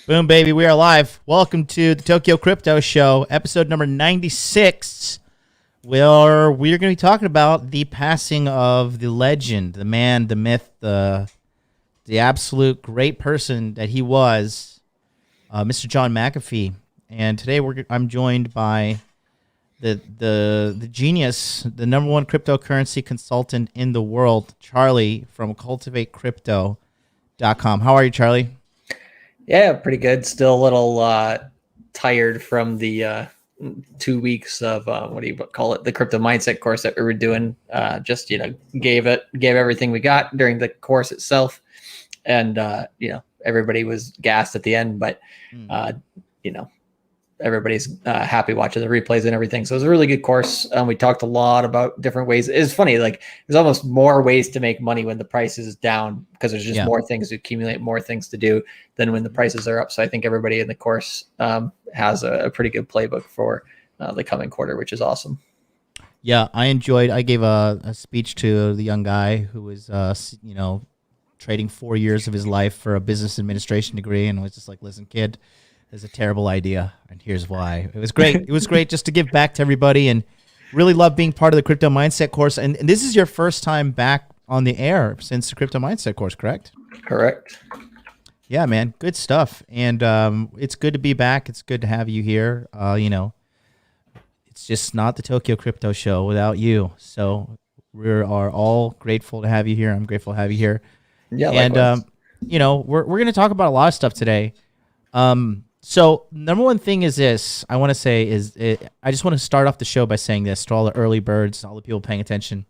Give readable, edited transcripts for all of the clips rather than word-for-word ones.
Boom, baby, we are live. Welcome to the Tokyo Crypto Show, episode number 96, where we're going to be talking about the passing of the legend, the man, the myth, the absolute great person that he was, Mr. John McAfee. And today I'm joined by the genius, the number one cryptocurrency consultant in the world, Charlie from cultivatecrypto.com. How are you, Charlie? Yeah, pretty good. Still a little tired from the 2 weeks of what do you call it? The crypto mindset course that we were doing. Just gave everything we got during the course itself, and everybody was gassed at the end. But everybody's happy watching the replays and everything. So it was a really good course. We talked a lot about different ways. It's funny, like there's almost more ways to make money when the price is down because there's just more things to accumulate, more things to do than when the prices are up. So I think everybody in the course has a pretty good playbook for the coming quarter, which is awesome. Yeah, I gave a speech to the young guy who was, trading 4 years of his life for a business administration degree, and was just like, listen, kid, it's a terrible idea, and here's why. It was great. It was great just to give back to everybody, and really love being part of the Crypto Mindset course. And this is your first time back on the air since the Crypto Mindset course, correct? Correct. Yeah, man, good stuff. And it's good to be back. It's good to have you here. It's just not the Tokyo Crypto Show without you. So we are all grateful to have you here. I'm grateful to have you here. Yeah, and we're going to talk about a lot of stuff today. So number one thing is this, I want to say I just want to start off the show by saying this to all the early birds, all the people paying attention.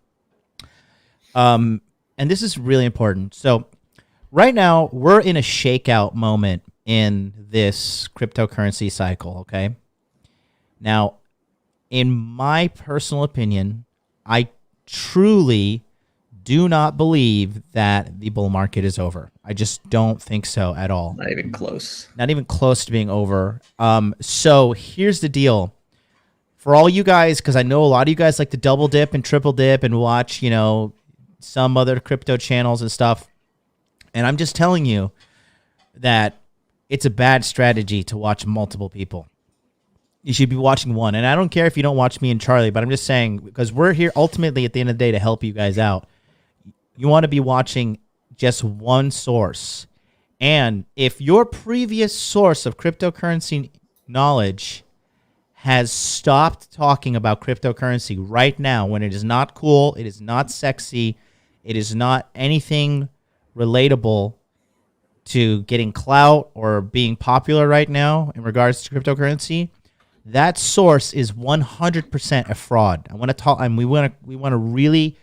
And this is really important. So right now we're in a shakeout moment in this cryptocurrency cycle. Okay. Now, in my personal opinion, I truly do not believe that the bull market is over. I just don't think so at all. Not even close. Not even close to being over. So here's the deal. For all you guys, because I know a lot of you guys like to double dip and triple dip and watch, some other crypto channels and stuff. And I'm just telling you that it's a bad strategy to watch multiple people. You should be watching one. And I don't care if you don't watch me and Charlie, but I'm just saying, because we're here ultimately at the end of the day to help you guys out. You want to be watching just one source. And if your previous source of cryptocurrency knowledge has stopped talking about cryptocurrency right now, when it is not cool, it is not sexy, it is not anything relatable to getting clout or being popular right now in regards to cryptocurrency, that source is 100% a fraud. I want to talk, and we want to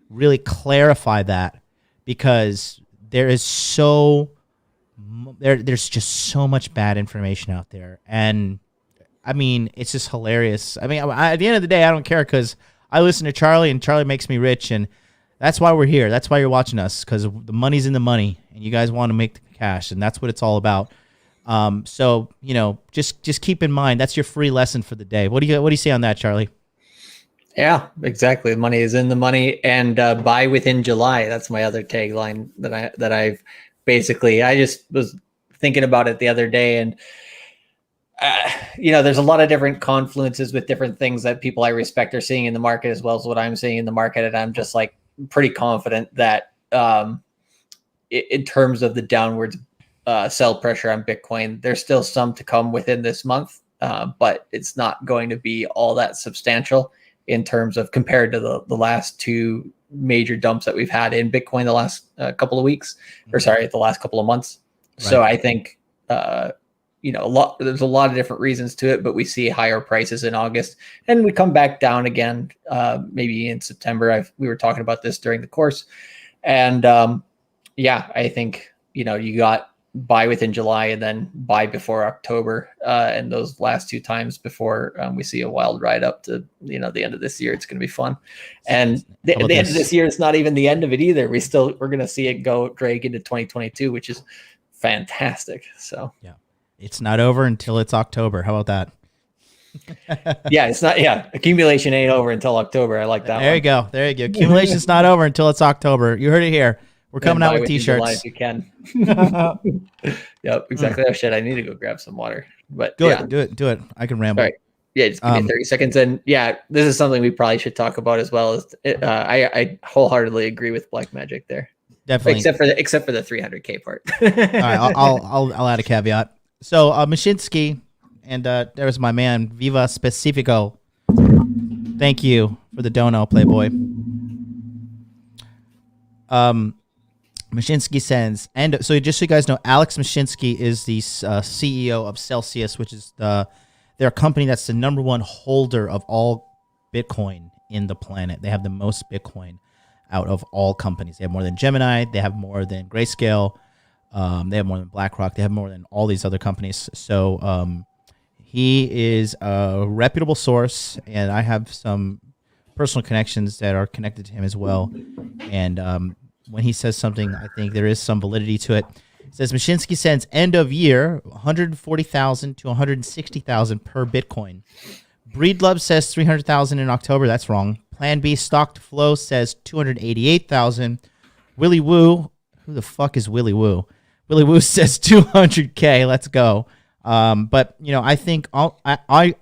really clarify that, because there's just so much bad information out there. And I mean, it's just hilarious. I mean, at the end of the day, I don't care, because I listen to Charlie and Charlie makes me rich. And that's why we're here. That's why you're watching us, because the money's in the money and you guys want to make the cash. And that's what it's all about. So, just keep in mind, that's your free lesson for the day. What do you say on that, Charlie? Yeah, exactly. Money is in the money, and buy within July. That's my other tagline that I've basically. I just was thinking about it the other day, and there's a lot of different confluences with different things that people I respect are seeing in the market, as well as what I'm seeing in the market, and I'm just like pretty confident that in terms of the downwards sell pressure on Bitcoin, there's still some to come within this month, but it's not going to be all that substantial in terms of compared to the last two major dumps that we've had in Bitcoin the last couple of weeks, the last couple of months. Right. So I think, there's a lot of different reasons to it, but we see higher prices in August, and we come back down again, maybe in September. We were talking about this during the course, and I think, you got buy within July and then buy before October, and those last two times before we see a wild ride up to the end of this year. It's going to be fun, and the end of this year is not even the end of it either. We're going to see it drag into 2022, which is fantastic. So yeah, it's not over until it's October. How about that? Yeah, it's not. Yeah, accumulation ain't over until October. I like that. There you go. Accumulation's not over until it's October. You heard it here. We're coming out with t-shirts if you can. Yep, exactly. Oh shit, I need to go grab some water. But do it. I can ramble. All right. Yeah, just give me 30 seconds. And yeah, this is something we probably should talk about as well. I wholeheartedly agree with Black Magic there. Definitely, except for the 300K part. All right, I'll add a caveat. So Mashinsky, and there's my man Viva Specifico. Thank you for the dono, Playboy. Mashinsky sends, and so just so you guys know, Alex Mashinsky is the CEO of Celsius, which is their company that's the number one holder of all Bitcoin in the planet. They have the most Bitcoin out of all companies. They have more than Gemini. They have more than Grayscale. They have more than BlackRock. They have more than all these other companies. So he is a reputable source, and I have some personal connections that are connected to him as well. And when he says something, I think there is some validity to it. It says Mashinsky sends end of year 140,000 to 160,000 per Bitcoin. Breedlove says 300,000 in October. That's wrong. Plan B stock to flow says 288,000. Willy Woo, who the fuck is Willy Woo? Willy Woo says 200K. Let's go. But you know, I think I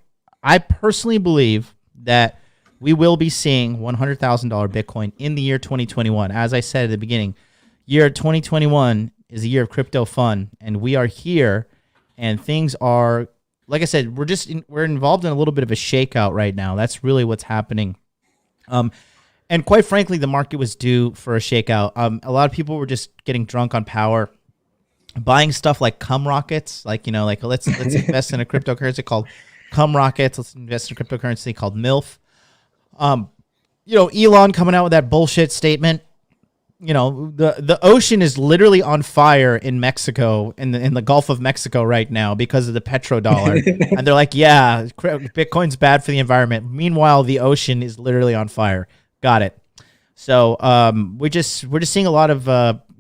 personally believe that we will be seeing $100,000 Bitcoin in the year 2021. As I said at the beginning, year 2021 is a year of crypto fun, and we are here, and things are, like I said, we're involved in a little bit of a shakeout right now. That's really what's happening. And quite frankly, the market was due for a shakeout. A lot of people were just getting drunk on power, buying stuff like cum rockets, like, you know, like let's invest in a cryptocurrency called cum rockets. Let's invest in a cryptocurrency called MILF. You know, Elon coming out with that bullshit statement. You know, the ocean is literally on fire in Mexico, in the Gulf of Mexico right now because of the petrodollar. And they're like, yeah, Bitcoin's bad for the environment. Meanwhile, the ocean is literally on fire. Got it. So we're just seeing a lot of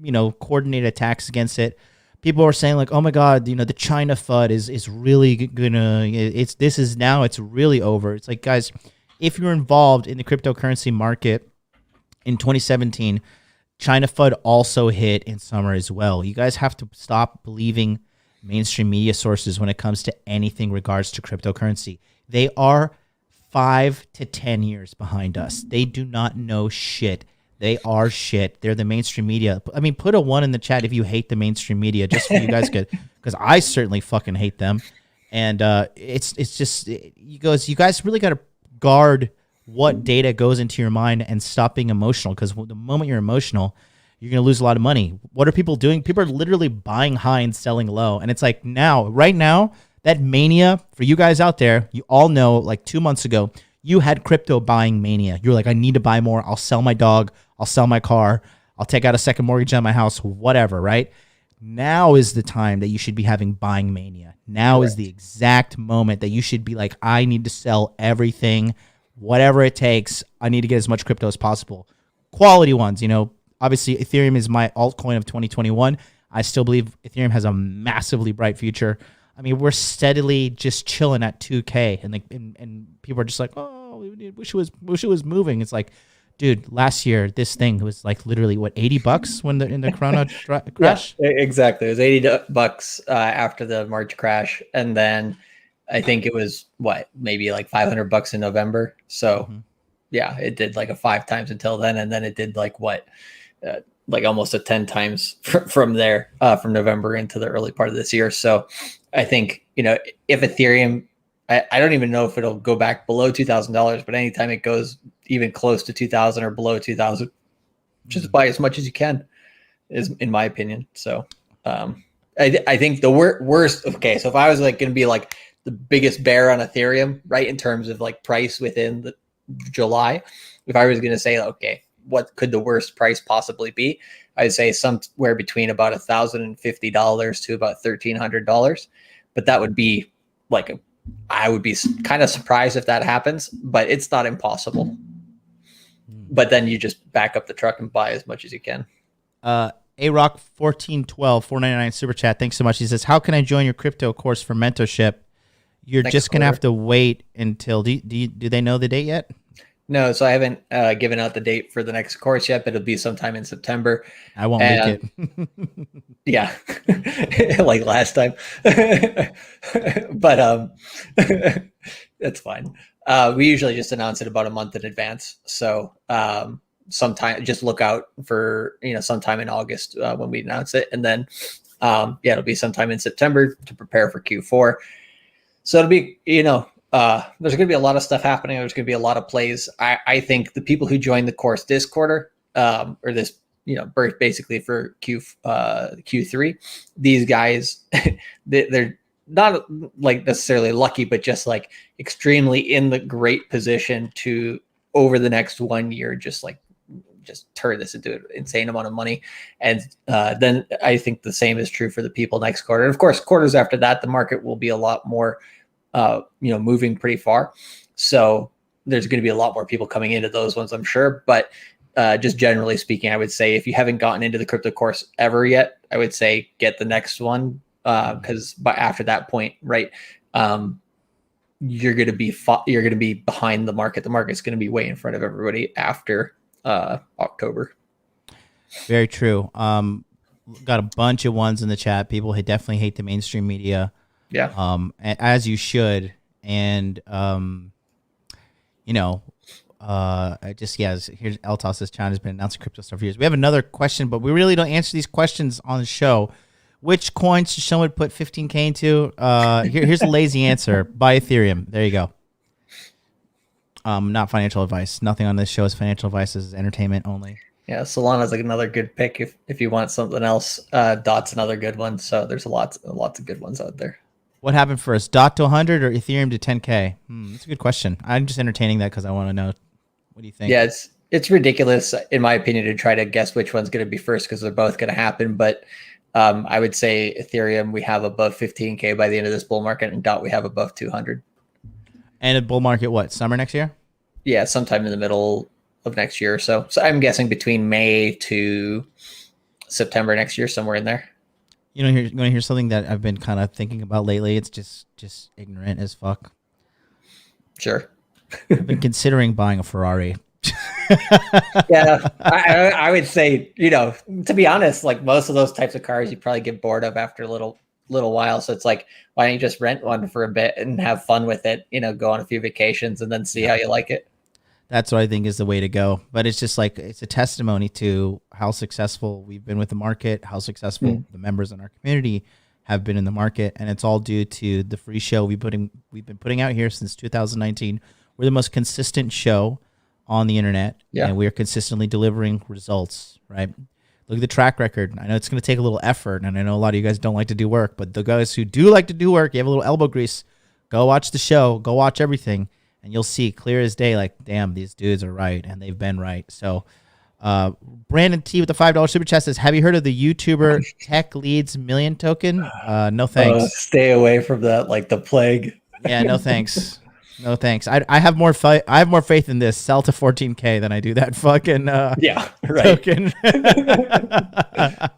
you know, coordinated attacks against it. People are saying like, oh my God, you know, the China FUD is really gonna, it's really over. It's like, guys, if you're involved in the cryptocurrency market in 2017, China FUD also hit in summer as well. You guys have to stop believing mainstream media sources when it comes to anything regards to cryptocurrency. They are 5 to 10 years behind us. They do not know shit. They are shit. They're the mainstream media. I mean, put a 1 in the chat if you hate the mainstream media, just for you guys could, because I certainly fucking hate them. And it's just, you guys really got to guard what data goes into your mind and stop being emotional, because the moment you're emotional, you're going to lose a lot of money. What are people doing? People are literally buying high and selling low. And it's like right now, that mania for you guys out there, you all know, like 2 months ago, you had crypto buying mania. You're like, I need to buy more. I'll sell my dog. I'll sell my car. I'll take out a second mortgage on my house, whatever, right? Now is the time that you should be having buying mania. Now Correct. Is the exact moment that you should be like, I need to sell everything. Whatever it takes, I need to get as much crypto as possible. Quality ones, you know, obviously Ethereum is my altcoin of 2021. I still believe Ethereum has a massively bright future. I mean, we're steadily just chilling at 2K, and people are just like, oh, we wish it was moving. It's like, dude, last year this thing was like literally what, $80 when in the Corona crash? Yeah, exactly. It was $80 after the March crash, and then I think it was maybe like $500 in November. So yeah, it did like a 5 times until then. And then it did like like almost a 10 times from there, from November into the early part of this year. So I think, you know, if Ethereum, I don't even know if it'll go back below $2,000, but anytime it goes even close to 2,000 or below 2,000, just buy as much as you can, is in my opinion. So I think the worst. Okay. So if I was like going to be like the biggest bear on Ethereum, right, in terms of like price within the July, if I was going to say, okay, what could the worst price possibly be? I'd say somewhere between about $1,050 to about $1,300. But that would be like I would be kind of surprised if that happens, but it's not impossible. But then you just back up the truck and buy as much as you can. A-Rock 1412 499 super chat. Thanks so much. He says, how can I join your crypto course for mentorship? You're just going to have to wait until, do they know the date yet? No, so I haven't given out the date for the next course yet, but it'll be sometime in September. I won't leak And it. yeah, like last time. But that's fine. We usually just announce it about a month in advance. So sometime just look out for sometime in August when we announce it, and then yeah, it'll be sometime in September to prepare for Q4. So it'll be there's going to be a lot of stuff happening. There's going to be a lot of plays. I think the people who joined the course this quarter or this basically for Q3, these guys they're not like necessarily lucky, but just like extremely in the great position to over the next 1 year just turn this into an insane amount of money. And then I think the same is true for the people next quarter. And of course, quarters after that, the market will be a lot more moving pretty far. So there's going to be a lot more people coming into those ones, I'm sure. But just generally speaking, I would say if you haven't gotten into the crypto course ever yet, I would say get the next one because after that point, right, you're going to be behind the market. The market's going to be way in front of everybody after October. Very true. Got a bunch of ones in the chat. People definitely hate the mainstream media. Yeah. As you should. And, here's Eltos says China's been announcing crypto stuff for years. We have another question, but we really don't answer these questions on the show. Which coins should someone put 15K into? Here's a lazy answer. Buy Ethereum. There you go. Not financial advice. Nothing on this show is financial advice. This is entertainment only. Yeah, Solana's like another good pick if you want something else. Dot's another good one. So there's lots of good ones out there. What happened first, DOT to 100 or Ethereum to 10K? That's a good question. I'm just entertaining that because I want to know. What do you think? Yeah, it's ridiculous, in my opinion, to try to guess which one's going to be first because they're both going to happen. But I would say Ethereum, we have above 15K by the end of this bull market, and DOT we have above 200. And a bull market, what, summer next year? Yeah, sometime in the middle of next year or so. So I'm guessing between May to September next year, somewhere in there. You want to hear something that I've been kind of thinking about lately? It's just ignorant as fuck. Sure. I've been considering buying a Ferrari. Yeah, I would say, to be honest, like most of those types of cars, you probably get bored of after a little while. So it's like, why don't you just rent one for a bit and have fun with it? Go on a few vacations and then see how you like it. That's what I think is the way to go. But it's just like, it's a testimony to how successful we've been with the market, how successful the members in our community have been in the market. And it's all due to the free show we've been putting out here since 2019. We're the most consistent show on the internet. Yeah. And we are consistently delivering results, right? Look at the track record. I know it's going to take a little effort, and I know a lot of you guys don't like to do work, but the guys who do like to do work, you have a little elbow grease, go watch the show, go watch everything. And you'll see clear as day, like, damn, these dudes are right, and they've been right. So Brandon T with the $5 super chat says, have you heard of the YouTuber Tech Leads Million token? No thanks. Stay away from that, like the plague. Yeah, no thanks. No thanks. I have more faith in this. Sell to 14K than I do that fucking yeah, right. token.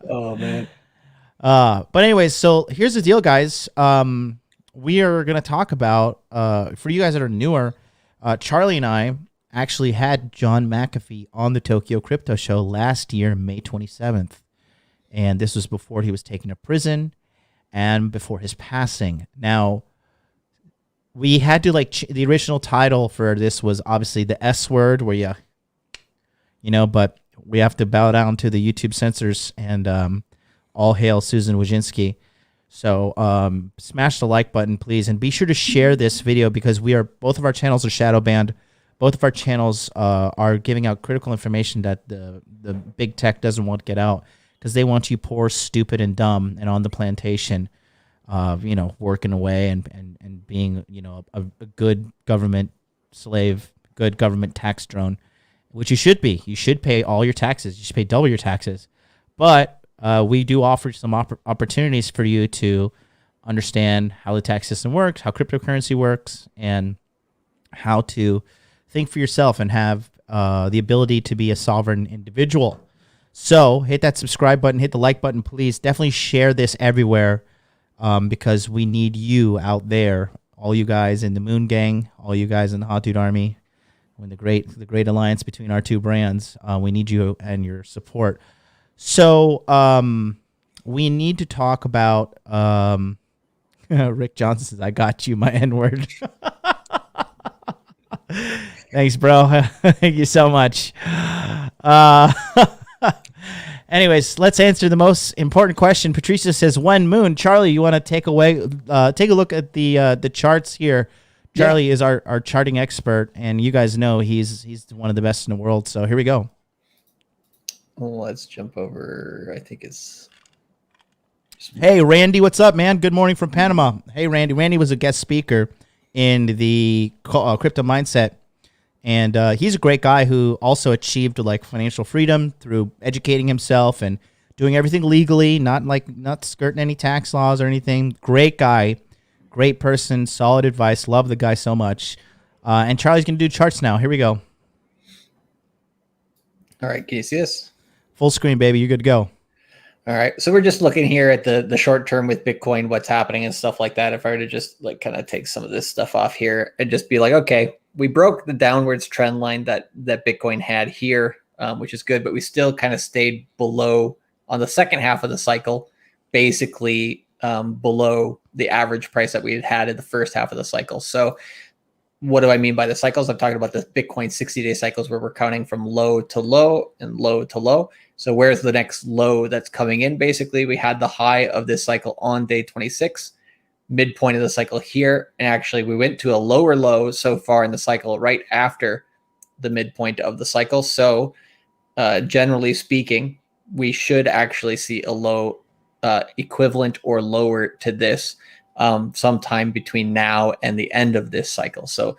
Oh man. But anyways, so here's the deal, guys. We are going to talk about, for you guys that are newer, Charlie and I actually had John McAfee on the Tokyo Crypto Show last year, May 27th. And this was before he was taken to prison and before his passing. Now, we had to, the original title for this was obviously the S word, where but we have to bow down to the YouTube censors, and all hail Susan Wojcinski. So smash the like button, please, and be sure to share this video because both of our channels are shadow banned. Both of our channels are giving out critical information that the big tech doesn't want to get out because they want you poor, stupid, and dumb and on the plantation, working away and being, a good government slave, good government tax drone, which you should be. You should pay all your taxes. You should pay double your taxes. But we do offer some opportunities for you to understand how the tax system works, how cryptocurrency works, and how to think for yourself and have the ability to be a sovereign individual. So hit that subscribe button, hit the like button, please. Definitely share this everywhere because we need you out there, all you guys in the Moon Gang, all you guys in the Hot Dude Army, when the great alliance between our two brands. We need you and your support. So we need to talk about Rick Johnson says, I got you, my N-word. Thanks, bro. Thank you so much. Anyways, let's answer the most important question. Patricia says, when moon? Charlie, you want to take a look at the charts here. Charlie is our charting expert, and you guys know he's one of the best in the world. So here we go. Well, let's jump over. I think it's. Hey, Randy, what's up, man? Good morning from Panama. Hey, Randy. Randy was a guest speaker in the crypto mindset, and he's a great guy who also achieved like financial freedom through educating himself and doing everything legally, not skirting any tax laws or anything. Great guy. Great person, solid advice. Love the guy so much. And Charlie's going to do charts now. Here we go. All right. Can you see this? Full screen, baby. You're good to go. All right. So we're just looking here at the short term with Bitcoin, what's happening and stuff like that. If I were to just like kind of take some of this stuff off here and just be like, okay, we broke the downwards trend line that Bitcoin had here, which is good, but we still kind of stayed below on the second half of the cycle, basically below the average price that we had in the first half of the cycle. So what do I mean by the cycles? I'm talking about the Bitcoin 60-day cycles where we're counting from low to low and low to low. So where's the next low that's coming in? Basically, we had the high of this cycle on day 26, midpoint of the cycle here. And actually, we went to a lower low so far in the cycle right after the midpoint of the cycle. So generally speaking, we should actually see a low equivalent or lower to this sometime between now and the end of this cycle. So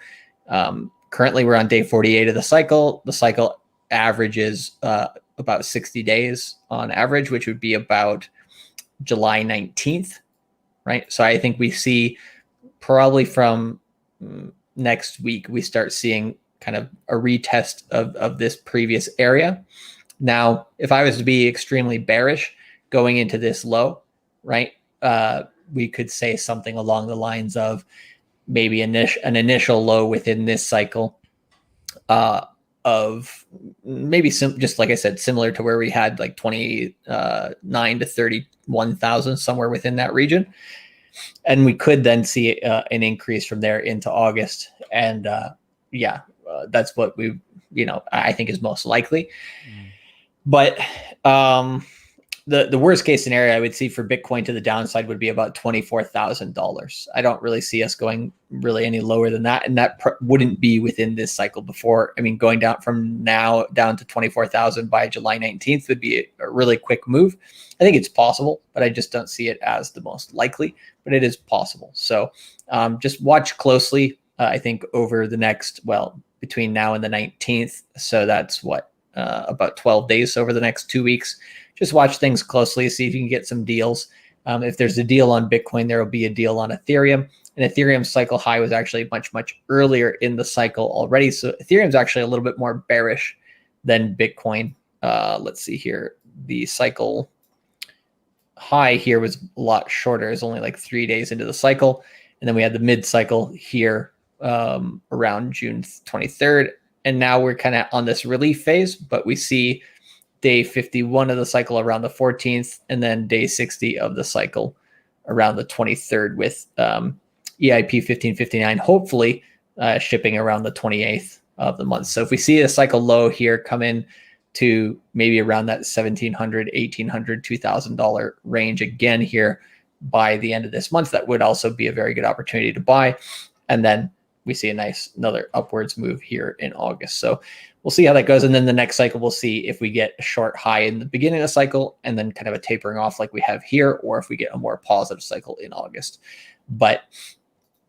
currently we're on day 48 of the cycle. The cycle averages about 60 days on average, which would be about July 19th, right? So I think we see probably from next week, we start seeing kind of a retest of this previous area. Now, if I was to be extremely bearish going into this low, right, we could say something along the lines of maybe an initial low within this cycle of maybe just like I said, similar to where we had like 29 to 31,000, somewhere within that region. And we could then see an increase from there into August. And that's what I think is most likely. But the worst case scenario I would see for Bitcoin to the downside would be about $24,000. I don't really see us going really any lower than that. And that wouldn't be within this cycle before. I mean, going down from now down to 24,000 by July 19th would be a really quick move. I think it's possible, but I just don't see it as the most likely, but it is possible. So just watch closely, I think over the next, between now and the 19th. So that's about 12 days over the next 2 weeks. Just watch things closely, see if you can get some deals. If there's a deal on Bitcoin, there will be a deal on Ethereum. And Ethereum's cycle high was actually much, much earlier in the cycle already. So Ethereum's actually a little bit more bearish than Bitcoin. Let's see here. The cycle high here was a lot shorter. It's only like 3 days into the cycle. And then we had the mid-cycle here around June 23rd. And now we're kind of on this relief phase, but we see day 51 of the cycle around the 14th, and then day 60 of the cycle around the 23rd with EIP 1559, hopefully shipping around the 28th of the month. So if we see a cycle low here come in to maybe around that $1,700, $1,800, $2,000 range again here by the end of this month, that would also be a very good opportunity to buy. And then we see another upwards move here in August. So we'll see how that goes. And then the next cycle, we'll see if we get a short high in the beginning of the cycle and then kind of a tapering off like we have here, or if we get a more positive cycle in August. But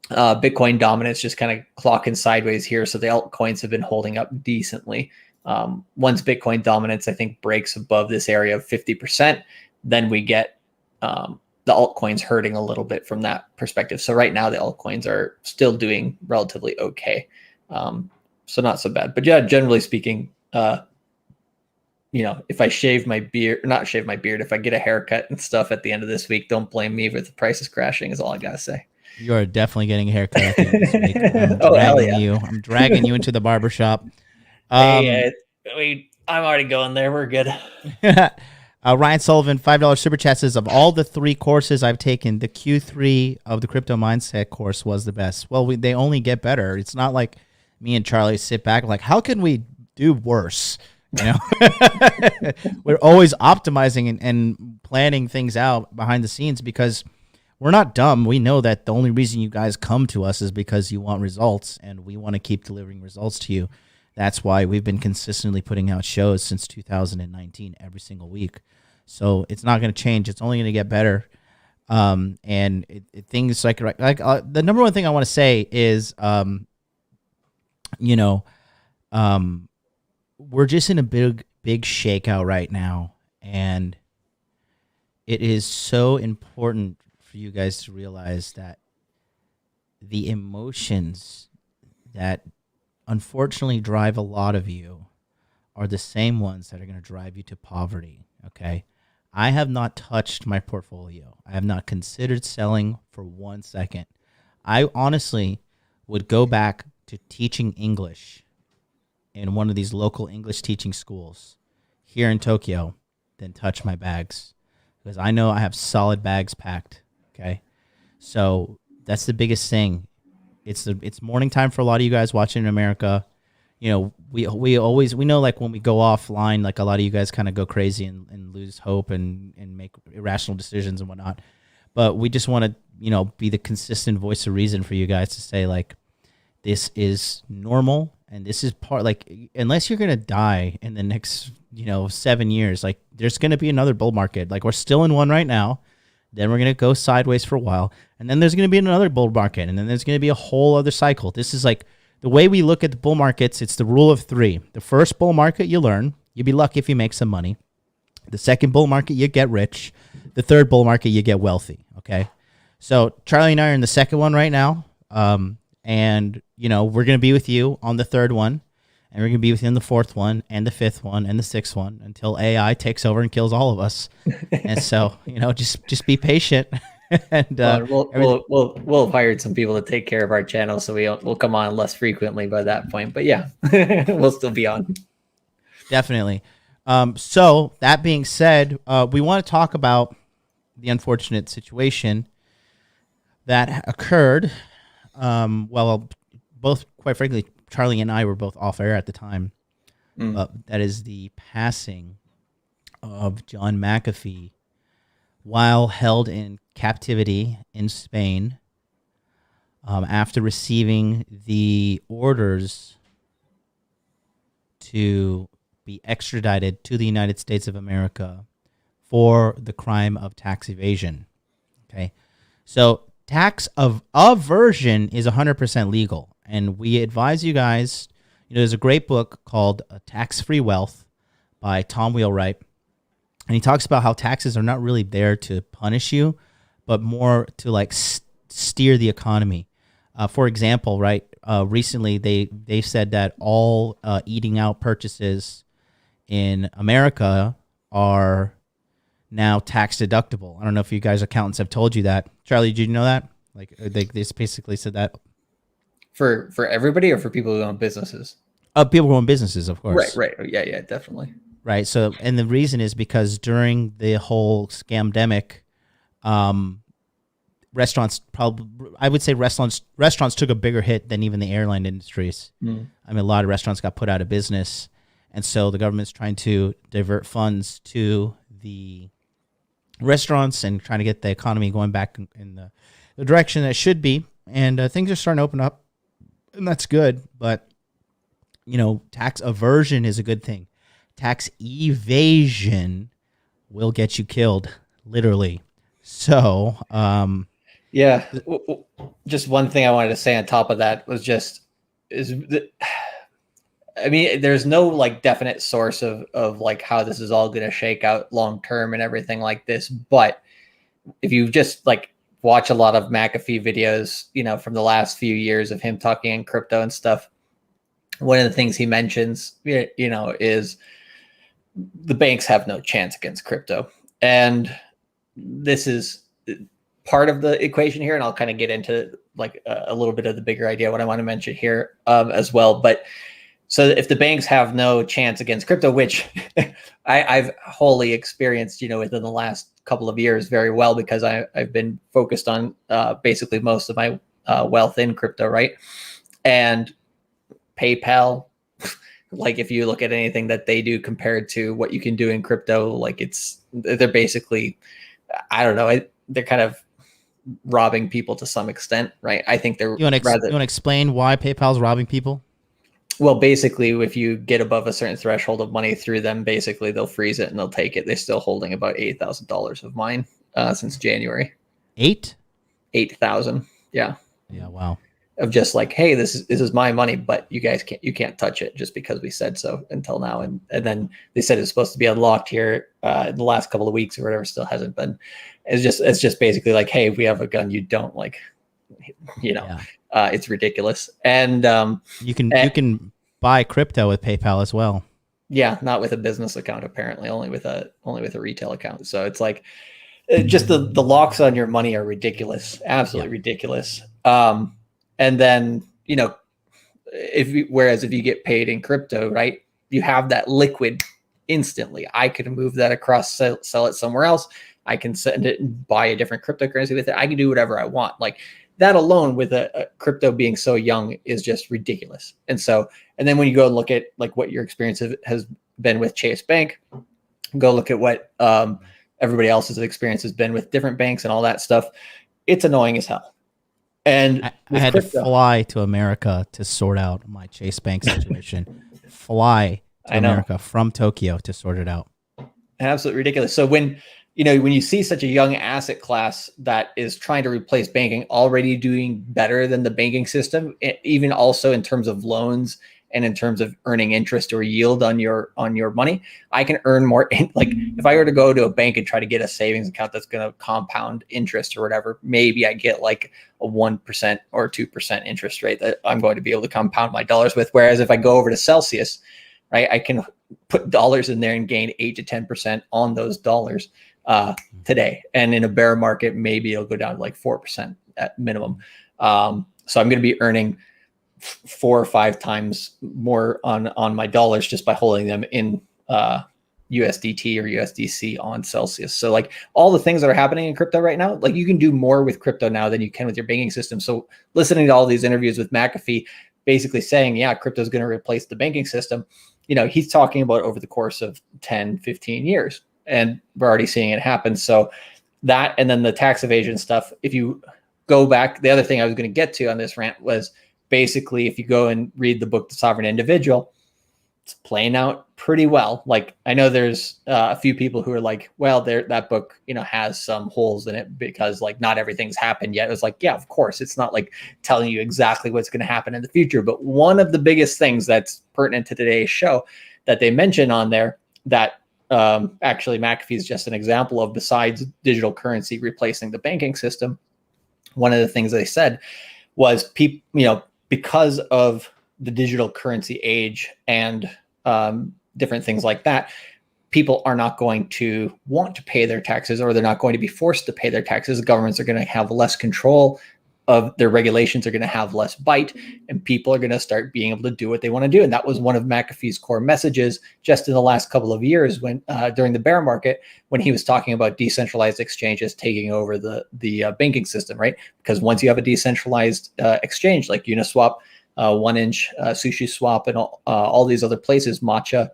Bitcoin dominance just kind of clocking sideways here. So the altcoins have been holding up decently. Once Bitcoin dominance, I think, breaks above this area of 50%, then we get the altcoins hurting a little bit from that perspective. So right now the altcoins are still doing relatively okay. So not so bad, but yeah, generally speaking, if I shave my beard, not shave my beard, if I get a haircut and stuff at the end of this week, don't blame me if the price is crashing is all I got to say. You are definitely getting a haircut at the end of this week. I'm Oh, hell dragging yeah. you. I'm dragging you into the barbershop. Hey, I'm already going there. We're good. Ryan Sullivan, $5 super chat says, of all the 3 courses I've taken, the Q3 of the crypto mindset course was the best. Well, they only get better. It's not like me and Charlie sit back like, how can we do worse? You know, we're always optimizing and planning things out behind the scenes because we're not dumb. We know that the only reason you guys come to us is because you want results, and we want to keep delivering results to you. That's why we've been consistently putting out shows since 2019 every single week. So it's not going to change. It's only going to get better. And things like the number one thing I want to say is, we're just in a big shakeout right now. And it is so important for you guys to realize that the emotions that unfortunately drive a lot of you are the same ones that are going to drive you to poverty, okay? I have not touched my portfolio. I have not considered selling for 1 second. I honestly would go back to teaching English in one of these local English teaching schools here in Tokyo than touch my bags, because I know I have solid bags packed, okay? So that's the biggest thing. It's morning time for a lot of you guys watching in America. You know, we know, like, when we go offline, like, a lot of you guys kind of go crazy and lose hope and make irrational decisions and whatnot. But we just want to, be the consistent voice of reason for you guys to say, like, this is normal and this is part, like, unless you're going to die in the next, 7 years, like, there's going to be another bull market. Like, we're still in one right now. Then we're going to go sideways for a while. And then there's going to be another bull market. And then there's going to be a whole other cycle. This is like the way we look at the bull markets. It's the rule of 3. The first bull market, you learn. You'd be lucky if you make some money. The second bull market, you get rich. The third bull market, you get wealthy. Okay. So Charlie and I are in the second one right now. And, we're going to be with you on the third one. And we're going to be within the 4th one and the 5th one and the 6th one until AI takes over and kills all of us. And so, just be patient. And we'll have hired some people to take care of our channel, so we'll come on less frequently by that point. But yeah, we'll still be on. Definitely. So that being said, we want to talk about the unfortunate situation that occurred. Both, quite frankly, Charlie and I were both off air at the time. That is the passing of John McAfee while held in captivity in Spain, after receiving the orders to be extradited to the United States of America for the crime of tax evasion. Okay. So tax of aversion is 100% legal. And we advise you guys, there's a great book called Tax-Free Wealth by Tom Wheelwright. And he talks about how taxes are not really there to punish you, but more to, like, steer the economy. For example, right, recently they said that all eating out purchases in America are now tax deductible. I don't know if you guys accountants have told you that. Charlie, did you know that? Like, they basically said that. For everybody, or for people who own businesses? People who own businesses, of course. Right. Yeah, definitely. Right. So, and the reason is because during the whole scamdemic, restaurants took a bigger hit than even the airline industries. I mean, a lot of restaurants got put out of business, and so the government's trying to divert funds to the restaurants and trying to get the economy going back in the direction that it should be. And things are starting to open up, and that's good. But, tax aversion is a good thing. Tax evasion will get you killed, literally. So, yeah. Just one thing I wanted to say on top of that was there's no, like, definite source of like how this is all going to shake out long term and everything like this. But if you just, like, watch a lot of McAfee videos, from the last few years of him talking in crypto and stuff, one of the things he mentions, is the banks have no chance against crypto. And this is part of the equation here, and I'll kind of get into like a little bit of the bigger idea, what I want to mention here as well. But so if the banks have no chance against crypto, which I've wholly experienced, within the last couple of years very well, because I've been focused on basically most of my wealth in crypto, right? And PayPal, like if you look at anything that they do compared to what you can do in crypto, like they're basically, I don't know, they're kind of robbing people to some extent, right? I think they're You want to explain why PayPal's robbing people? Well, basically, if you get above a certain threshold of money through them, basically they'll freeze it and they'll take it. They're still holding about $8,000 of mine since January. 8,000. Yeah. Yeah. Wow. Of just like, hey, this is my money, but you guys can't touch it just because we said so until now. And then they said it's supposed to be unlocked here in the last couple of weeks or whatever. Still hasn't been. It's just basically like, hey, if we have a gun, you don't, like, yeah. It's ridiculous. And you can buy crypto with PayPal as well. Yeah, not with a business account, apparently, only with a retail account. So it's like just the locks on your money are ridiculous, absolutely ridiculous. And then, whereas if you get paid in crypto, right, you have that liquid instantly. I could move that across, sell it somewhere else. I can send it and buy a different cryptocurrency with it. I can do whatever I want. Like that alone, with a crypto being so young, is just ridiculous. And then when you go and look at like what your experience has been with Chase Bank, go look at what everybody else's experience has been with different banks and all that stuff. It's annoying as hell. And I had to fly to America to sort out my Chase Bank situation. Fly to America from Tokyo to sort it out. Absolutely ridiculous. So when you see such a young asset class that is trying to replace banking, already doing better than the banking system, even also in terms of loans and in terms of earning interest or yield on your money, I can earn more. Like if I were to go to a bank and try to get a savings account that's going to compound interest or whatever, maybe I get like a 1% or 2% interest rate that I'm going to be able to compound my dollars with. Whereas if I go over to Celsius, right, I can put dollars in there and gain 8 to 10% on those dollars today. And in a bear market, maybe it'll go down to like 4% at minimum. So I'm going to be earning 4 or 5 times more on my dollars just by holding them in USDT or USDC on Celsius. So like all the things that are happening in crypto right now, like you can do more with crypto now than you can with your banking system. So listening to all these interviews with McAfee, basically saying, yeah, crypto is going to replace the banking system. He's talking about over the course of 10, 15 years, and we're already seeing it happen. So that, and then the tax evasion stuff, if you go back, the other thing I was going to get to on this rant was basically, if you go and read the book, The Sovereign Individual, it's playing out pretty well. Like I know there's a few people who are like, well, that book, has some holes in it because like not everything's happened yet. It was like, yeah, of course, it's not like telling you exactly what's going to happen in the future. But one of the biggest things that's pertinent to today's show that they mention on there that actually McAfee's just an example of, besides digital currency replacing the banking system, one of the things they said was because of the digital currency age and different things like that, people are not going to want to pay their taxes, or they're not going to be forced to pay their taxes. Governments are going to have less control of their regulations, are going to have less bite, and people are going to start being able to do what they want to do. And that was one of McAfee's core messages just in the last couple of years when during the bear market, when he was talking about decentralized exchanges taking over the banking system, right? Because once you have a decentralized exchange like Uniswap, 1inch, Sushi Swap, and all these other places, Matcha,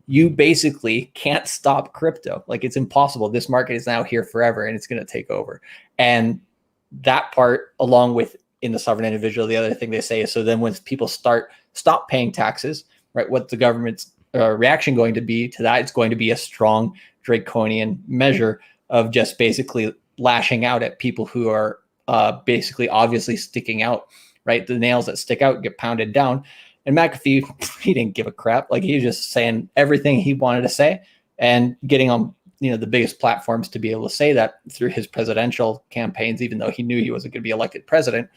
you basically can't stop crypto. Like it's impossible. This market is now here forever, and it's going to take over. And that part, along with in the sovereign individual, the other thing they say is, so then when people stop paying taxes, right, what the government's reaction going to be to that? It's going to be a strong draconian measure of just basically lashing out at people who are basically obviously sticking out, right? The nails that stick out get pounded down. And McAfee, he didn't give a crap. Like he was just saying everything he wanted to say and getting on the biggest platforms to be able to say that through his presidential campaigns, even though he knew he wasn't going to be elected president.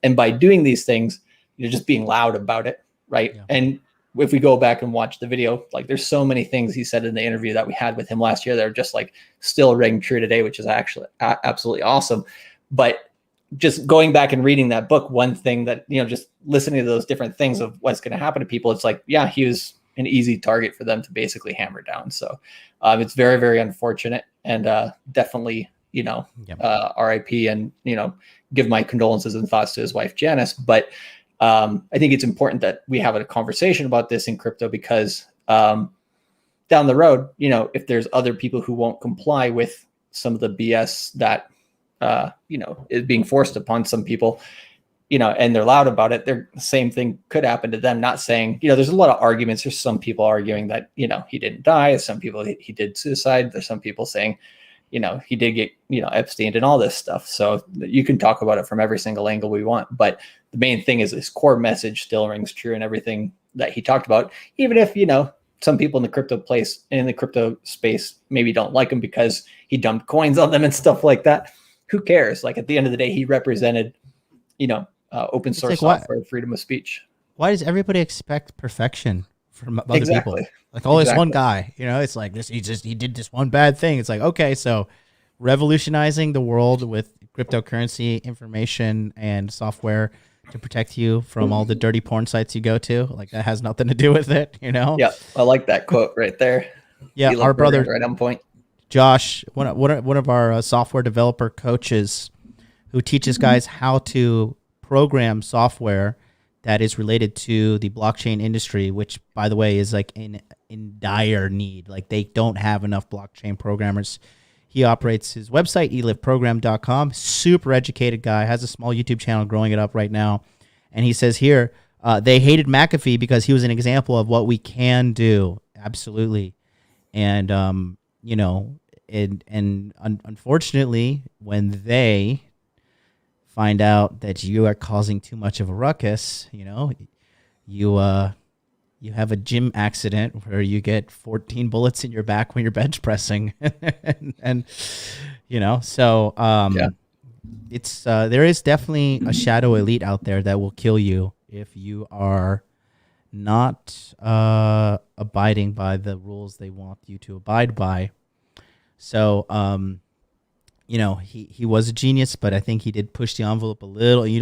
And by doing these things, you're just being loud about it, right? Yeah. And if we go back and watch the video, like there's so many things he said in the interview that we had with him last year that are just like still ring true today, which is actually absolutely awesome. But just going back and reading that book, one thing that, just listening to those different things of what's going to happen to people, it's like, yeah, he was an easy target for them to basically hammer down. So it's very, very unfortunate, and definitely, RIP, and, give my condolences and thoughts to his wife, Janice. But I think it's important that we have a conversation about this in crypto, because down the road, if there's other people who won't comply with some of the BS that, is being forced upon some people, and they're loud about it, the same thing could happen to them. Not saying, there's a lot of arguments. There's some people arguing that, he didn't die. Some people, he did suicide. There's some people saying, he did get, Epstein and all this stuff. So you can talk about it from every single angle we want. But the main thing is his core message still rings true, and everything that he talked about, even if, some people in the crypto space maybe don't like him because he dumped coins on them and stuff like that. Who cares? Like, at the end of the day, he represented, open source software, freedom of speech. Why does everybody expect perfection from other people? Like, oh, this one guy, it's like this. He did this one bad thing. It's like, okay, so revolutionizing the world with cryptocurrency information and software to protect you from all the dirty porn sites you go to. Like, that has nothing to do with it, Yeah, I like that quote right there. Yeah, our brother right on point. Josh, one of our software developer coaches, who teaches guys how to program software that is related to the blockchain industry, which, by the way, is like in dire need. Like, they don't have enough blockchain programmers. He operates his website, elifprogram.com. Super educated guy, has a small YouTube channel, growing it up right now. And he says here, they hated McAfee because he was an example of what we can do. Absolutely. And, unfortunately, when they find out that you are causing too much of a ruckus, you have a gym accident where you get 14 bullets in your back when you're bench pressing. and it's there is definitely a shadow elite out there that will kill you if you are not abiding by the rules they want you to abide by. So, he was a genius, but I think he did push the envelope a little. You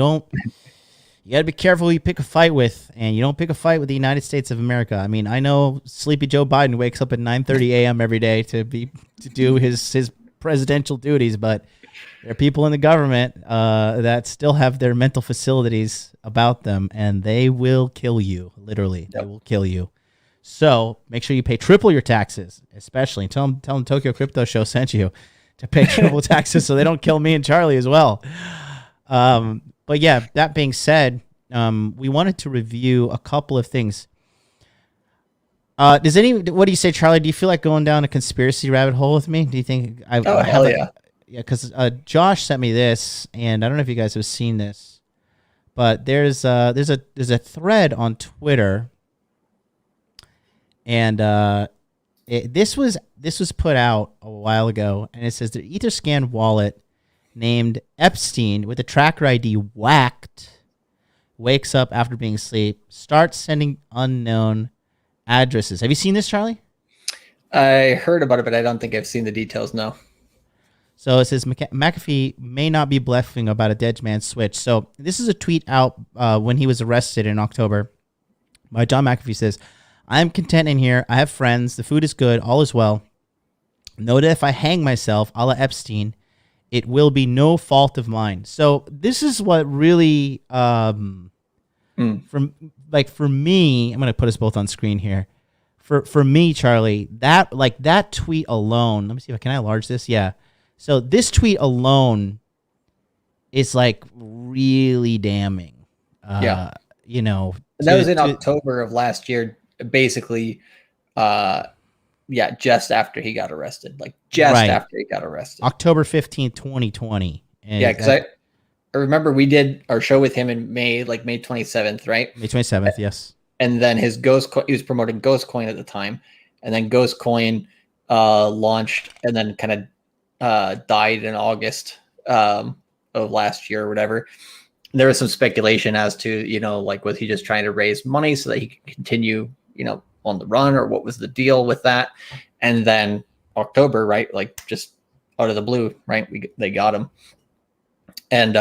got to be careful who you pick a fight with, and you don't pick a fight with the United States of America. I mean, I know sleepy Joe Biden wakes up at 9:30 a.m. every day to do his presidential duties, but there are people in the government that still have their mental facilities about them, and they will kill you. Literally, They will kill you. So make sure you pay triple your taxes, especially tell them Tokyo Crypto Show sent you to pay triple taxes so they don't kill me and Charlie as well. But yeah, that being said, we wanted to review a couple of things. What do you say, Charlie? Do you feel like going down a conspiracy rabbit hole with me? Do you think hell yeah. Yeah, because Josh sent me this, and I don't know if you guys have seen this, but there's a thread on Twitter, and this was put out a while ago, and it says the Etherscan wallet named Epstein with a tracker ID whacked wakes up after being asleep, starts sending unknown addresses. Have you seen this, Charlie? I heard about it, but I don't think I've seen the details. No. So it says McAfee may not be bluffing about a dead man's switch. So this is a tweet out when he was arrested in October by John McAfee. Says, I am content in here. I have friends. The food is good. All is well. Know that if I hang myself, a la Epstein, it will be no fault of mine. So this is what really, for me, I'm going to put us both on screen here. For me, Charlie, that tweet alone, let me see if can I enlarge this? Yeah. So this tweet alone is like really damning. Yeah. And that was in October of last year, basically. Just after he got arrested. After he got arrested. October 15th, 2020. And yeah, because I remember we did our show with him in May 27th, right? May 27th, yes. And then his he was promoting Ghost Coin at the time. And then Ghost Coin launched and then kind of died in August of last year or whatever. There was some speculation as to, was he just trying to raise money so that he could continue, on the run, or what was the deal with that? And then October, right? Just out of the blue, right? They got him. And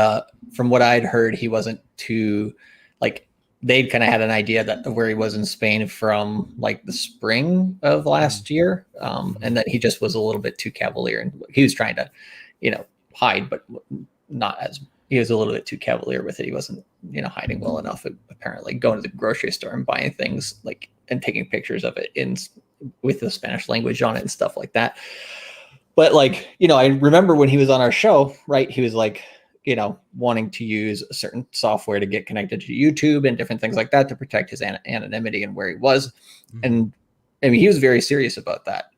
from what I'd heard, he wasn't too like they'd kind of had an idea that where he was in Spain from like the spring of last year, and that he just was a little bit too cavalier, and he was trying to, hide, but not as he was a little bit too cavalier with it. He wasn't, hiding well enough. Apparently, going to the grocery store and buying things like and taking pictures of it with the Spanish language on it and stuff like that. But like, I remember when he was on our show, right? He was like, wanting to use a certain software to get connected to YouTube and different things like that to protect his anonymity and where he was. Mm-hmm. And I mean, he was very serious about that,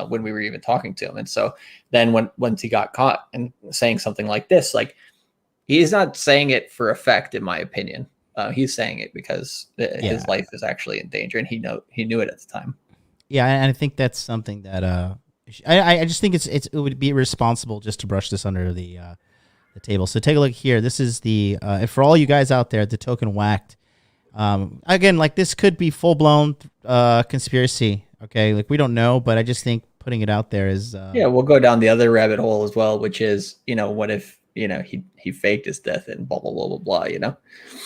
when we were even talking to him. And so then once he got caught and saying something like this, like he's not saying it for effect, in my opinion. He's saying it because his life is actually in danger, and he knew it at the time. Yeah, and I think that's something that I just think it would be irresponsible just to brush this under the table. So take a look here. This is the for all you guys out there, the token whacked. Again, like this could be full blown conspiracy. Okay, like we don't know, but I just think putting it out there is we'll go down the other rabbit hole as well, which is what if he faked his death and blah blah blah blah blah.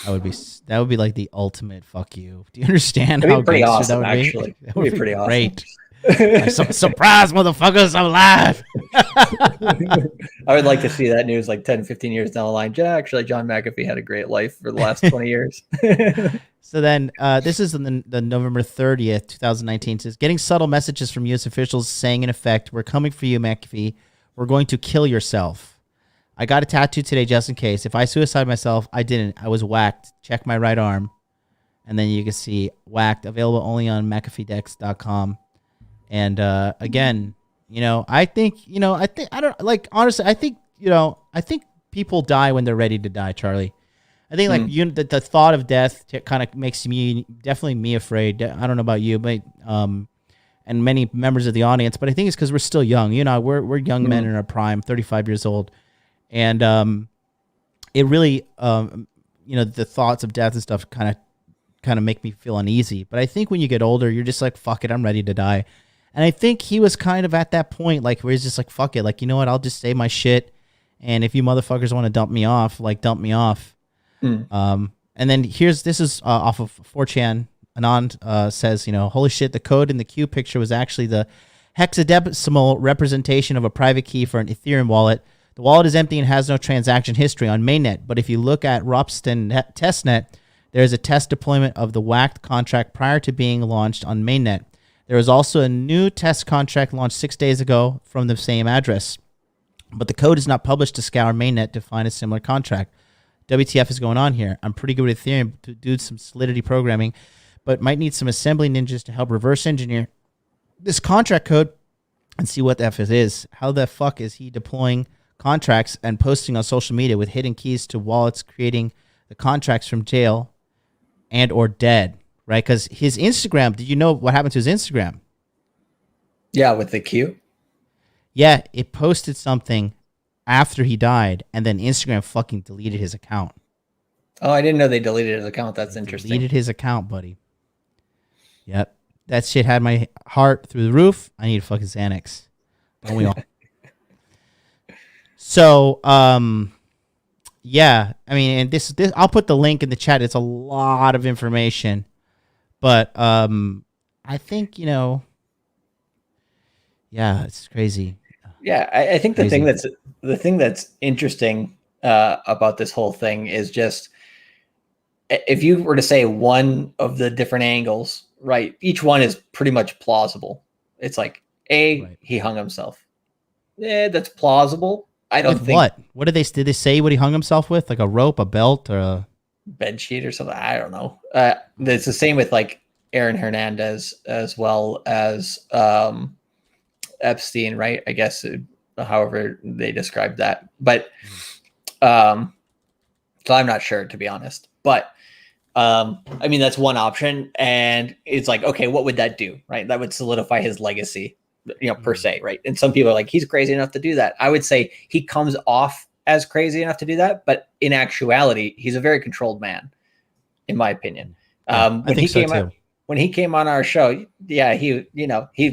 That would be like the ultimate fuck you. Do you understand That'd how be pretty awesome? That would actually, be? That would be pretty awesome. Great. Like, surprise, motherfuckers, I'm alive. I would like to see that news like 10, 15 years down the line. Actually, John McAfee had a great life for the last 20 years. So then this is the November 30th, 2019. It says, getting subtle messages from U.S. officials saying, in effect, we're coming for you, McAfee. We're going to kill yourself. I got a tattoo today just in case. If I suicide myself, I didn't. I was whacked. Check my right arm. And then you can see whacked, available only on McAfeeDex.com. And again, I think people die when they're ready to die, Charlie. I think the thought of death kind of makes definitely me afraid. I don't know about you, but and many members of the audience, but I think it's because we're still young. We're young men in our prime, 35 years old, and it really the thoughts of death and stuff kind of make me feel uneasy. But I think when you get older, you're just like, fuck it, I'm ready to die. And I think he was kind of at that point, like, where he's just like, fuck it. Like, you know what? I'll just say my shit. And if you motherfuckers want to dump me off, like, dump me off. And then this is off of 4chan. Anand says, holy shit, the code in the Q picture was actually the hexadecimal representation of a private key for an Ethereum wallet. The wallet is empty and has no transaction history on mainnet. But if you look at Ropsten testnet, there is a test deployment of the whacked contract prior to being launched on mainnet. There was also a new test contract launched 6 days ago from the same address, but the code is not published to scour mainnet to find a similar contract. WTF is going on here? I'm pretty good with Ethereum to do some Solidity programming, but might need some assembly ninjas to help reverse engineer this contract code and see what the F it is. How the fuck is he deploying contracts and posting on social media with hidden keys to wallets, creating the contracts from jail and or dead? Right, because his Instagram, did you know what happened to his Instagram? Yeah, with the Q? Yeah, it posted something after he died, and then Instagram fucking deleted his account. Oh, I didn't know they deleted his account. That's interesting. Deleted his account, buddy. Yep. That shit had my heart through the roof. I need a fucking Xanax. Don't we all? So, yeah, I mean, and this I'll put the link in the chat. It's a lot of information. But I think, yeah, it's crazy. Yeah, I think the thing that's interesting about this whole thing is just if you were to say one of the different angles, right, each one is pretty much plausible. It's like, he hung himself. Yeah, that's plausible. I don't think. What did they say what he hung himself with? Like a rope, a belt, or a bed sheet or something? I don't know. It's the same with like Aaron Hernandez as well as Epstein, right? I guess however they described that. But so I'm not sure, to be honest. But I mean, that's one option. And it's like, okay, what would that do? Right? That would solidify his legacy, per se, right? And some people are like, he's crazy enough to do that. I would say he comes off as crazy enough to do that, but in actuality, he's a very controlled man, in my opinion. I think so too. when he came on our show, yeah, he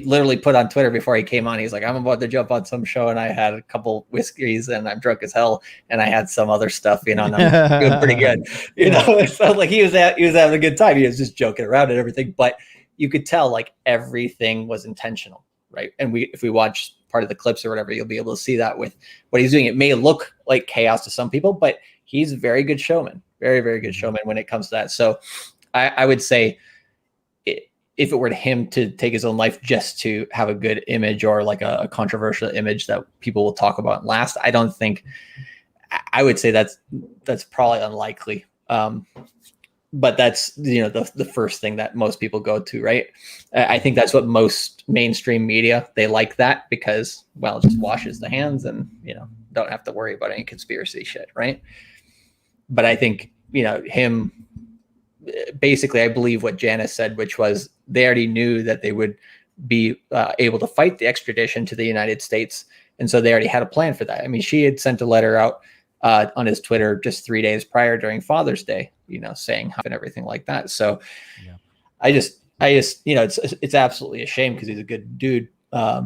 literally put on Twitter before he came on, he's like, I'm about to jump on some show and I had a couple whiskeys and I'm drunk as hell and I had some other stuff, and I'm doing pretty good. It felt like he was having a good time. He was just joking around and everything, but you could tell like everything was intentional, right? And if we watch part of the clips or whatever, you'll be able to see that with what he's doing. It may look like chaos to some people, but he's a very good showman, very, very good showman when it comes to that. So I would say, if it were to him to take his own life just to have a good image or like a controversial image that people will talk about and last, I would say that's probably unlikely. But that's, the first thing that most people go to, right? I think that's what most mainstream media, they like that because, well, it just washes the hands and, don't have to worry about any conspiracy shit, right? But I think, him, basically, I believe what Janice said, which was they already knew that they would be able to fight the extradition to the United States. And so they already had a plan for that. I mean, she had sent a letter out on his Twitter just 3 days prior during Father's Day, saying how and everything like that. So yeah. I just, it's absolutely a shame because he's a good dude. At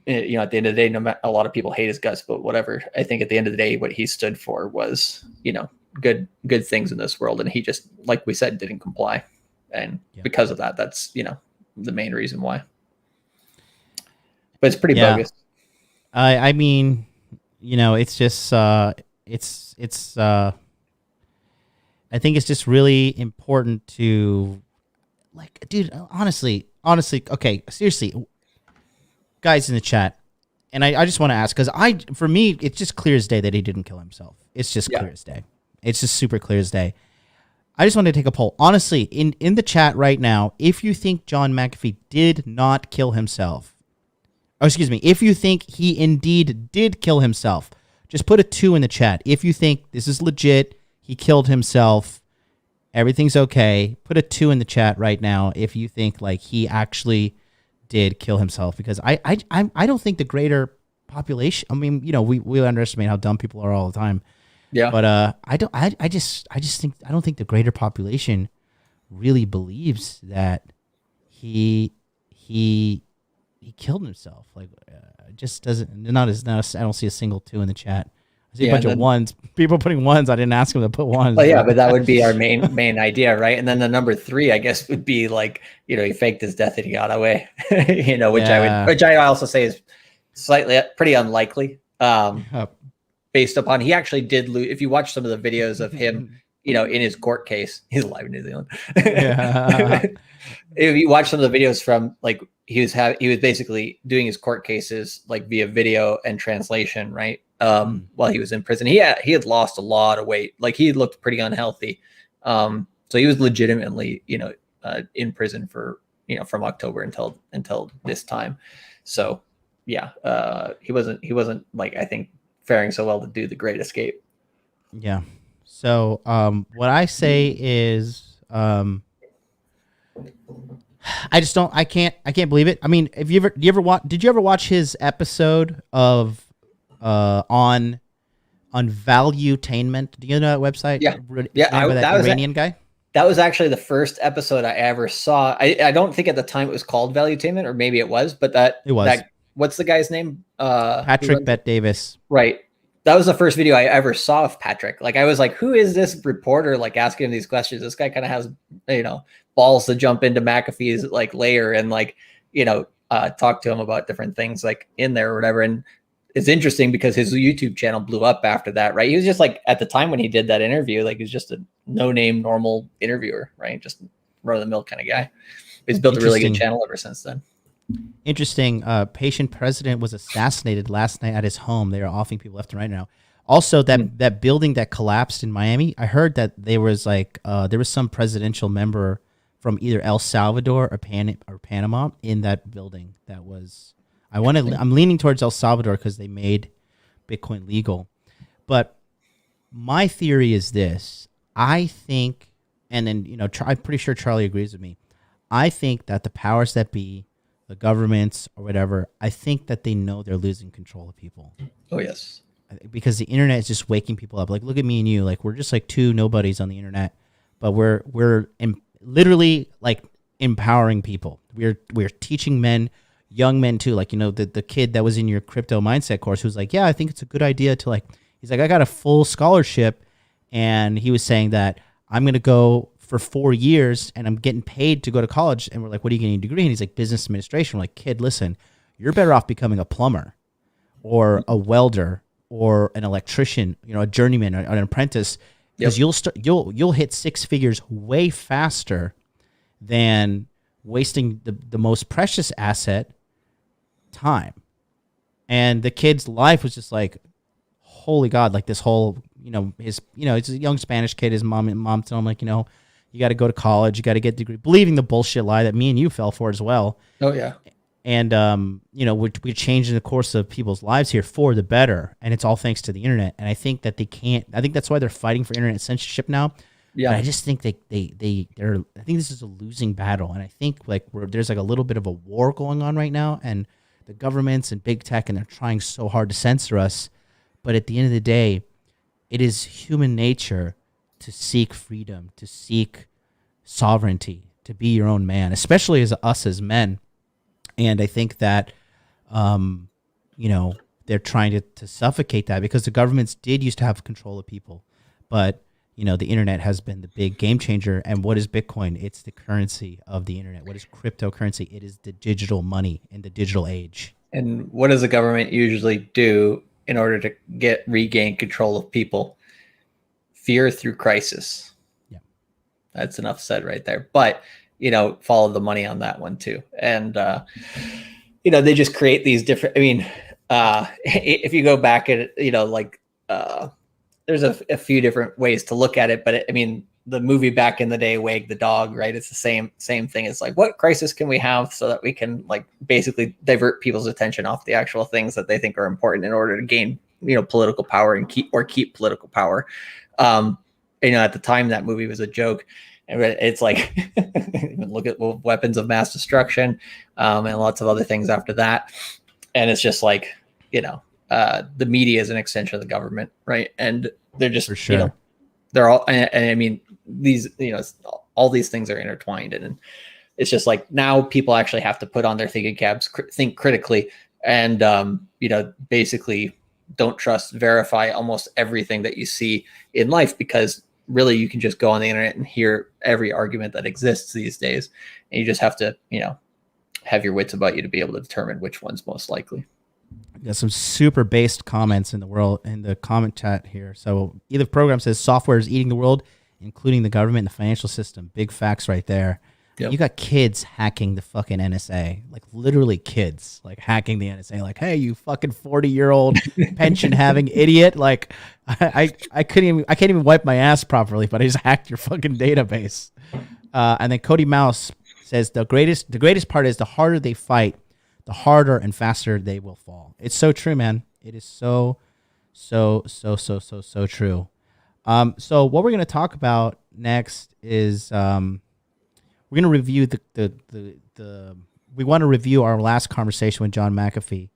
the end of the day, a lot of people hate his guts, but whatever. I think at the end of the day, what he stood for was, good things in this world. And he just, like we said, didn't comply. And because of that, that's, the main reason why. But it's pretty bogus. I mean, it's just, I think it's just really important to, like, dude, honestly, okay, seriously, guys in the chat, and I just want to ask, because for me, it's just clear as day that he didn't kill himself. It's just clear as day. It's just super clear as day. I just want to take a poll. Honestly, in the chat right now, if you think John McAfee did not kill himself, if you think he indeed did kill himself, just put a 2 in the chat. If you think this is legit, he killed himself, everything's okay, put a 2 in the chat right now if you think like he actually did kill himself. Because I don't think the greater population, I mean, we underestimate how dumb people are all the time. Yeah. But I don't think the greater population really believes that he killed himself. Like, just doesn't. I don't see a single 2 in the chat. I see a bunch of ones. People putting ones. I didn't ask them to put ones. Well, yeah, but that would be our main idea, right? And then the number 3, I guess, would be like, he faked his death and he got away. Which I also say is pretty unlikely. Based upon, he actually did lose. If you watch some of the videos of him, in his court case, he's alive in New Zealand. If you watch some of the videos from, like, he was basically doing his court cases like via video and translation, right? While he was in prison, he had lost a lot of weight. Like, he looked pretty unhealthy. So he was legitimately, in prison for, from October until this time. So yeah, he wasn't like, I think, faring so well to do the Great Escape. Yeah. So what I say is I can't believe it. I mean, did you ever watch his episode of on Valuetainment? Do you know that website? Yeah. That Iranian guy? That was actually the first episode I ever saw. I don't think at the time it was called Valuetainment, or maybe it was, but it was. What's the guy's name? Patrick Bet-Davis. Right. That was the first video I ever saw of Patrick. Like, I was like, who is this reporter, like, asking him these questions? This guy kind of has, balls to jump into McAfee's, like, layer and, like, talk to him about different things, like, in there or whatever. And it's interesting because his YouTube channel blew up after that, right? He was just, like, at the time when he did that interview, like, he was just a no-name normal interviewer, right? Just run-of-the-mill kind of guy. He's built a really good channel ever since then. Interesting. Patient president was assassinated last night at his home. They are offing people left and right now. Also, that building that collapsed in Miami, I heard that there was some presidential member from either El Salvador or Panama in that building. That was, I'm leaning towards El Salvador because they made Bitcoin legal. But my theory is this: I think, and then I'm pretty sure Charlie agrees with me. I think that the powers that be, the governments or whatever, I think that they know they're losing control of people. Oh, yes. Because the internet is just waking people up. Like, look at me and you. Like, we're just like 2 nobodies on the internet, but we're literally, like, empowering people. We're teaching men, young men too. Like, the kid that was in your crypto mindset course who's like, yeah, I think it's a good idea to like, he's like, I got a full scholarship. And he was saying that I'm going to go for 4 years and I'm getting paid to go to college. And we're like, what are you getting a degree? And he's like, business administration. We're like, kid, listen, you're better off becoming a plumber or a welder or an electrician, a journeyman or an apprentice, because you'll hit 6 figures way faster than wasting the most precious asset, time. And the kid's life was just like, holy God, like this whole, it's a young Spanish kid. His mom told him like, you got to go to college, you got to get a degree, believing the bullshit lie that me and you fell for as well. Oh yeah. And, we're changing the course of people's lives here for the better. And it's all thanks to the internet. And I think that I think that's why they're fighting for internet censorship now. Yeah. But I just think I think this is a losing battle. And I think like there's like a little bit of a war going on right now, and the governments and big tech, and they're trying so hard to censor us. But at the end of the day, it is human nature to seek freedom, to seek sovereignty, to be your own man, especially as us as men. And I think that, they're trying to suffocate that, because the governments did used to have control of people. But, the internet has been the big game changer. And what is Bitcoin? It's the currency of the internet. What is cryptocurrency? It is the digital money in the digital age. And what does the government usually do in order to regain control of people? Fear through crisis. Yeah. That's enough said right there. But, follow the money on that one too. And, they just create these different, if you go back at, there's a few different ways to look at it, but the movie back in the day, Wag the Dog, right? It's the same thing. It's like, what crisis can we have so that we can like basically divert people's attention off the actual things that they think are important in order to gain, political power and keep political power. At the time that movie was a joke. And it's like, look at weapons of mass destruction, and lots of other things after that. And it's just like, the media is an extension of the government, right? And they're just, for sure. They're all, and these, all these things are intertwined. And it's just like, now people actually have to put on their thinking caps, think critically, and, basically don't verify almost everything that you see in life, because really you can just go on the internet and hear every argument that exists these days. And you just have to, have your wits about you to be able to determine which one's most likely. Got some super based comments in the comment chat here. So either program says software is eating the world, including the government and the financial system. Big facts right there. Yep. You got kids hacking the fucking NSA, like literally kids like hacking the NSA. Like, hey, you fucking 40-year-old pension having idiot. Like, I can't even wipe my ass properly, but I just hacked your fucking database. And then Cody Mouse says the greatest part is the harder they fight, the harder and faster they will fall. It's so true, man. It is so true. So what we're going to talk about next is we're going to review we want to review our last conversation with John McAfee,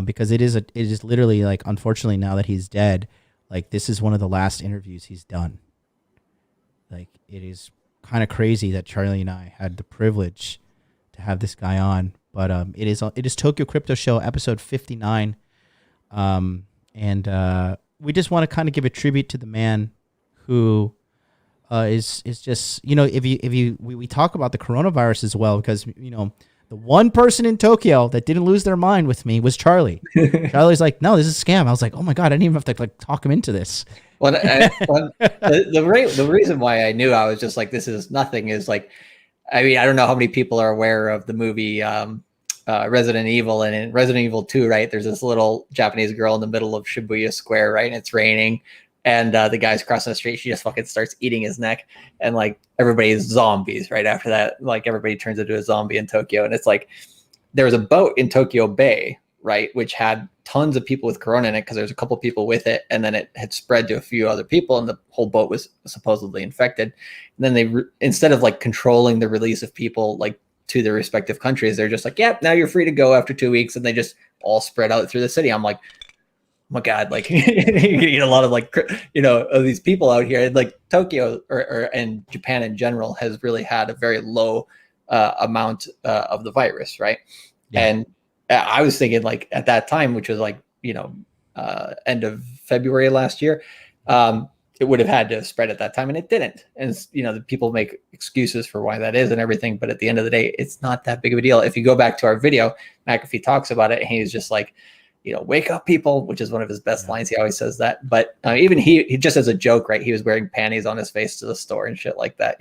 because it is literally like, unfortunately now that he's dead, like this is one of the last interviews he's done. Like, it is kind of crazy that Charlie and I had the privilege to have this guy on. But it is Tokyo Crypto Show episode 59, and we just want to kind of give a tribute to the man who is just, we talk about the coronavirus as well, because the one person in Tokyo that didn't lose their mind with me was Charlie. Charlie's like, no, this is a scam. I was like, oh my God, I didn't even have to like talk him into this. Well, the reason why I knew I was just like, this is nothing is like, I don't know how many people are aware of the movie Resident Evil, and in Resident Evil 2, right, there's this little Japanese girl in the middle of Shibuya Square, right, and it's raining, and the guy's crossing the street, she just fucking starts eating his neck, and like everybody's zombies right after that, like everybody turns into a zombie in Tokyo. And it's like, there was a boat in Tokyo Bay, right, which had tons of people with corona in it, because there's a couple people with it, and then it had spread to a few other people, and the whole boat was supposedly infected. And then they instead of like controlling the release of people like to their respective countries, they're just like, yep, now you're free to go after 2 weeks, and they just all spread out through the city. I'm like, oh my God, like you get a lot of like, of these people out here. And like Tokyo or and Japan in general has really had a very low amount of the virus, right? Yeah. And I was thinking like at that time, which was like, end of February last year, it would have had to spread at that time, and it didn't. And the people make excuses for why that is and everything, but at the end of the day, it's not that big of a deal. If you go back to our video, McAfee talks about it, and he's just like, wake up, people, which is one of his best lines. He always says that. But even he just as a joke, right? He was wearing panties on his face to the store and shit like that,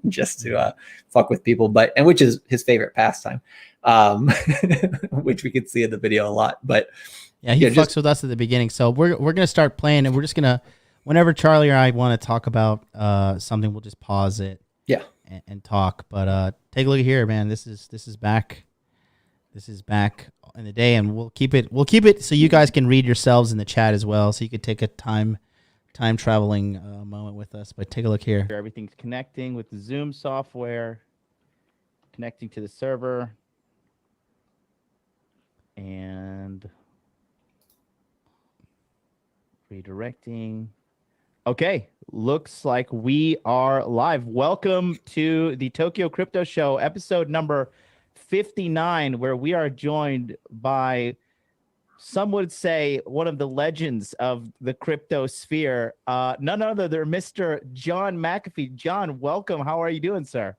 just to fuck with people. And which is his favorite pastime, which we could see in the video a lot. But yeah, he fucks with us at the begining. So we're gonna start playing, and we're just gonna, whenever Charlie or I want to talk about something, we'll just pause it, and talk. But take a look here, man. This is back. This is back in the day, and we'll keep it so you guys can read yourselves in the chat as well, so you could take a time traveling moment with us. But take a look here. Everything's connecting with the Zoom software, connecting to the server, and redirecting. Okay, looks like we are live. Welcome to the Tokyo Crypto Show, episode number 59, where we are joined by, some would say, one of the legends of the crypto sphere, none other than Mr. John McAfee. John, welcome. How are you doing, sir?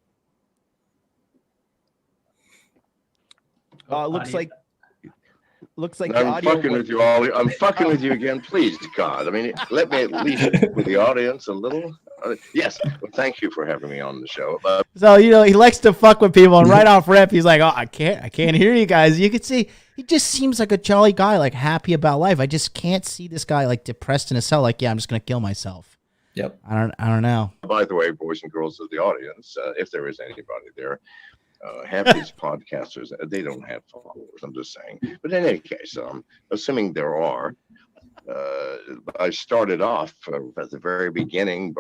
Looks like I'm fucking with you all. I'm fucking with you again. Please, God. I mean, let me at least with the audience a little. Yes. Well, thank you for having me on the show. So he likes to fuck with people, and right off rip, he's like, "Oh, I can't hear you guys." You can see he just seems like a jolly guy, like happy about life. I just can't see this guy like depressed in a cell. Like, yeah, I'm just gonna kill myself. Yep. I don't know. By the way, boys and girls of the audience, if there is anybody there. Half these podcasters, they don't have followers, I'm just saying. But in any case, assuming there are, I started off at the very beginning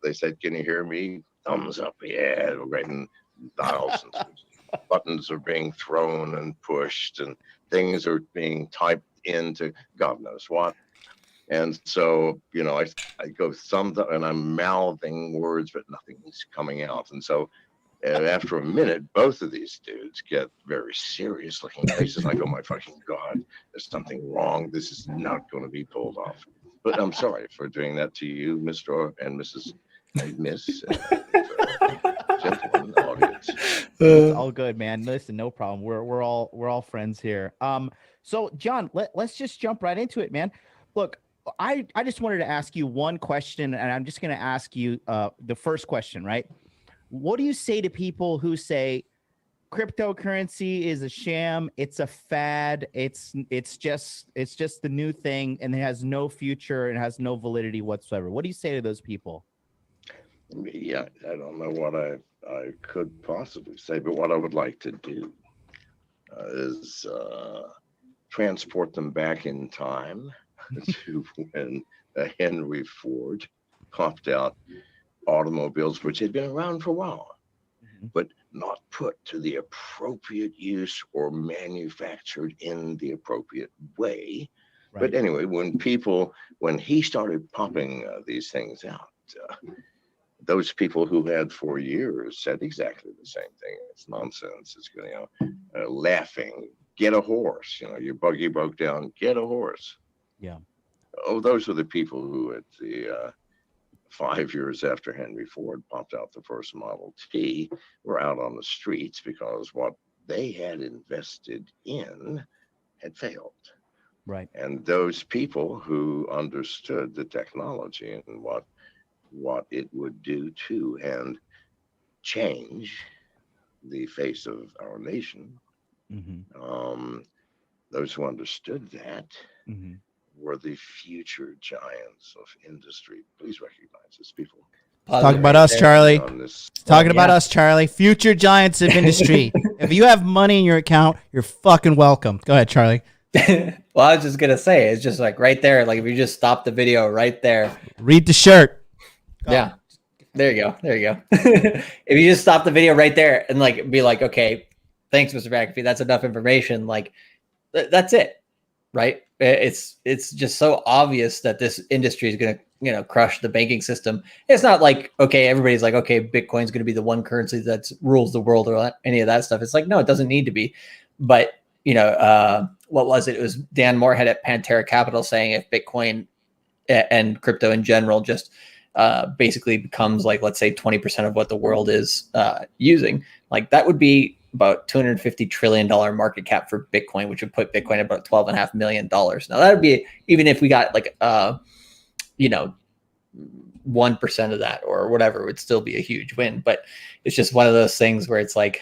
they said, "Can you hear me?" Thumbs up, yeah, right, and thousands of buttons are being thrown and pushed, and things are being typed into God knows what. And so, I go thumbs up, and I'm mouthing words, but nothing's coming out. And so, after a minute, both of these dudes get very serious looking faces. Like, oh my fucking God, there's something wrong. This is not going to be pulled off. But I'm sorry for doing that to you, Mr. and Mrs. and Miss, gentlemen, audience. It's all good, man. Listen, no problem. We're all friends here. So John, let's just jump right into it, man. Look, I just wanted to ask you one question, and I'm just going to ask you the first question, right? What do you say to people who say cryptocurrency is a sham, it's a fad, it's just the new thing, and it has no future and has no validity whatsoever? What do you say to those people? Yeah, I don't know what I could possibly say, but what I would like to do is transport them back in time to when Henry Ford popped out automobiles, which had been around for a while, but not put to the appropriate use or manufactured in the appropriate way. Right. But anyway, when he started popping these things out, those people who had for years said exactly the same thing. It's nonsense. It's laughing. Get a horse. Your buggy broke down. Get a horse. Yeah. Oh, those were the people who at the 5 years after Henry Ford popped out the first Model T, were out on the streets because what they had invested in had failed. Right. And those people who understood the technology and what it would do to and change the face of our nation, those who understood that were the future giants of industry. Please recognize these people. Talking about us, Charlie. Talking about us, Charlie. Future giants of industry. If you have money in your account, you're fucking welcome. Go ahead, Charlie. Well, I was just going to say, it's just like right there. Like if you just stop the video right there. Read the shirt. Yeah. There you go. If you just stop the video right there and like be like, okay, thanks, Mr. McAfee. That's enough information. Like that's it. Right. It's just so obvious that this industry is going to crush the banking system. It's not like, okay, everybody's like, okay, Bitcoin's going to be the one currency that rules the world or any of that stuff. It's like, no, it doesn't need to be. But, what was it? It was Dan Moorhead at Pantera Capital saying if Bitcoin and crypto in general just basically becomes like, let's say 20% of what the world is using, like that would be about $250 trillion market cap for Bitcoin, which would put Bitcoin at about $12.5 million. Now that would be, even if we got like, 1% of that or whatever, would still be a huge win. But it's just one of those things where it's like,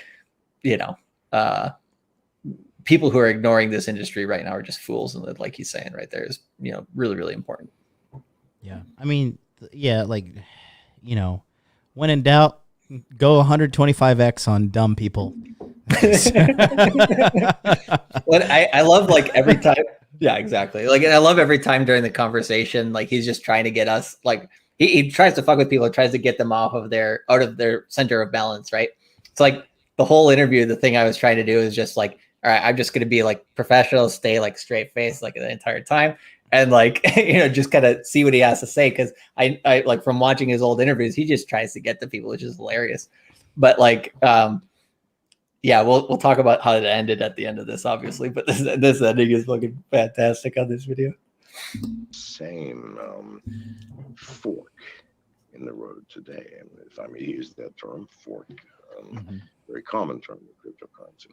people who are ignoring this industry right now are just fools. And like he's saying right there is, really, really important. Yeah. I mean, yeah, like, when in doubt, go 125x on dumb people. Well, I love like every time. Yeah, exactly. Like, and I love every time during the conversation, like he's just trying to get us, like he tries to fuck with people, tries to get them out of their center of balance, right? It's like the whole interview, the thing I was trying to do is just like, all right, I'm just going to be like professional, stay like straight face like the entire time. And like, just kind of see what he has to say. Cause I like from watching his old interviews, he just tries to get to people, which is hilarious. But like, yeah, we'll talk about how it ended at the end of this, obviously. But this ending is fucking fantastic on this video. Same fork in the road today, and if I may use that term, fork, very common term in cryptocurrency.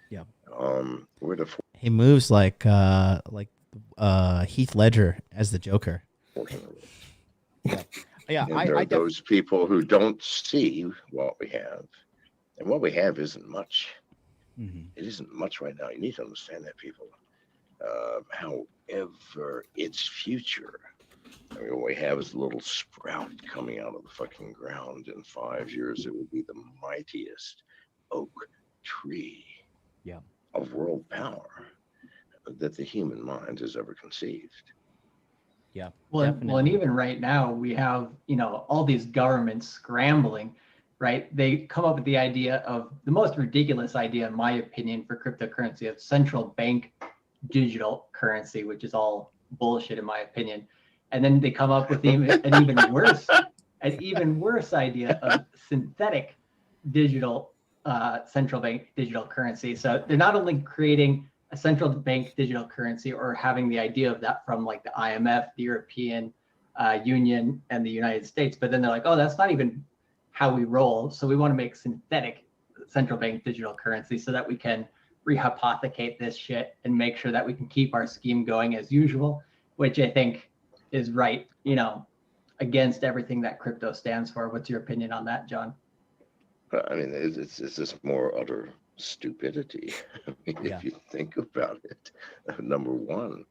Yeah. Where the he moves like Heath Ledger as the Joker. fork in the road. Yeah. Yeah, And there are those people who don't see what we have. And what we have isn't much. It isn't much right now. You need to understand that, people. However, its future, I mean, what we have is a little sprout coming out of the fucking ground. In 5 years, it will be the mightiest oak tree of world power that the human mind has ever conceived. Yeah. Well, and even right now, we have, all these governments scrambling, right? They come up with the idea of the most ridiculous idea, in my opinion, for cryptocurrency of central bank digital currency, which is all bullshit, in my opinion. And then they come up with an even worse idea of synthetic digital central bank digital currency. So they're not only creating a central bank digital currency or having the idea of that from like the IMF, the European Union, and the United States, but then they're like, oh, that's not even how we roll. So we want to make synthetic central bank digital currency so that we can rehypothecate this shit and make sure that we can keep our scheme going as usual, which I think is right, against everything that crypto stands for. What's your opinion on that, John? I mean, it's just more utter stupidity. I mean, if you think about it, number one,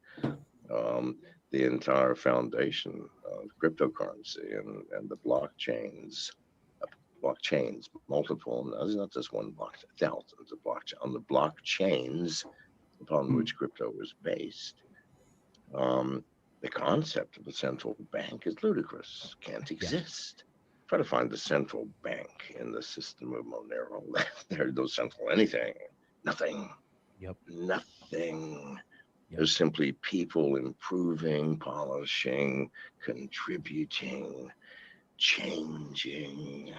the entire foundation of cryptocurrency and the blockchains, multiple, no, it's not just one block, thousands of blockchains, on the blockchains upon which crypto is based. The concept of a central bank is ludicrous, can't exist. Try to find the central bank in the system of Monero. There's no central anything, nothing. Nothing. There's simply people improving, polishing, contributing, changing,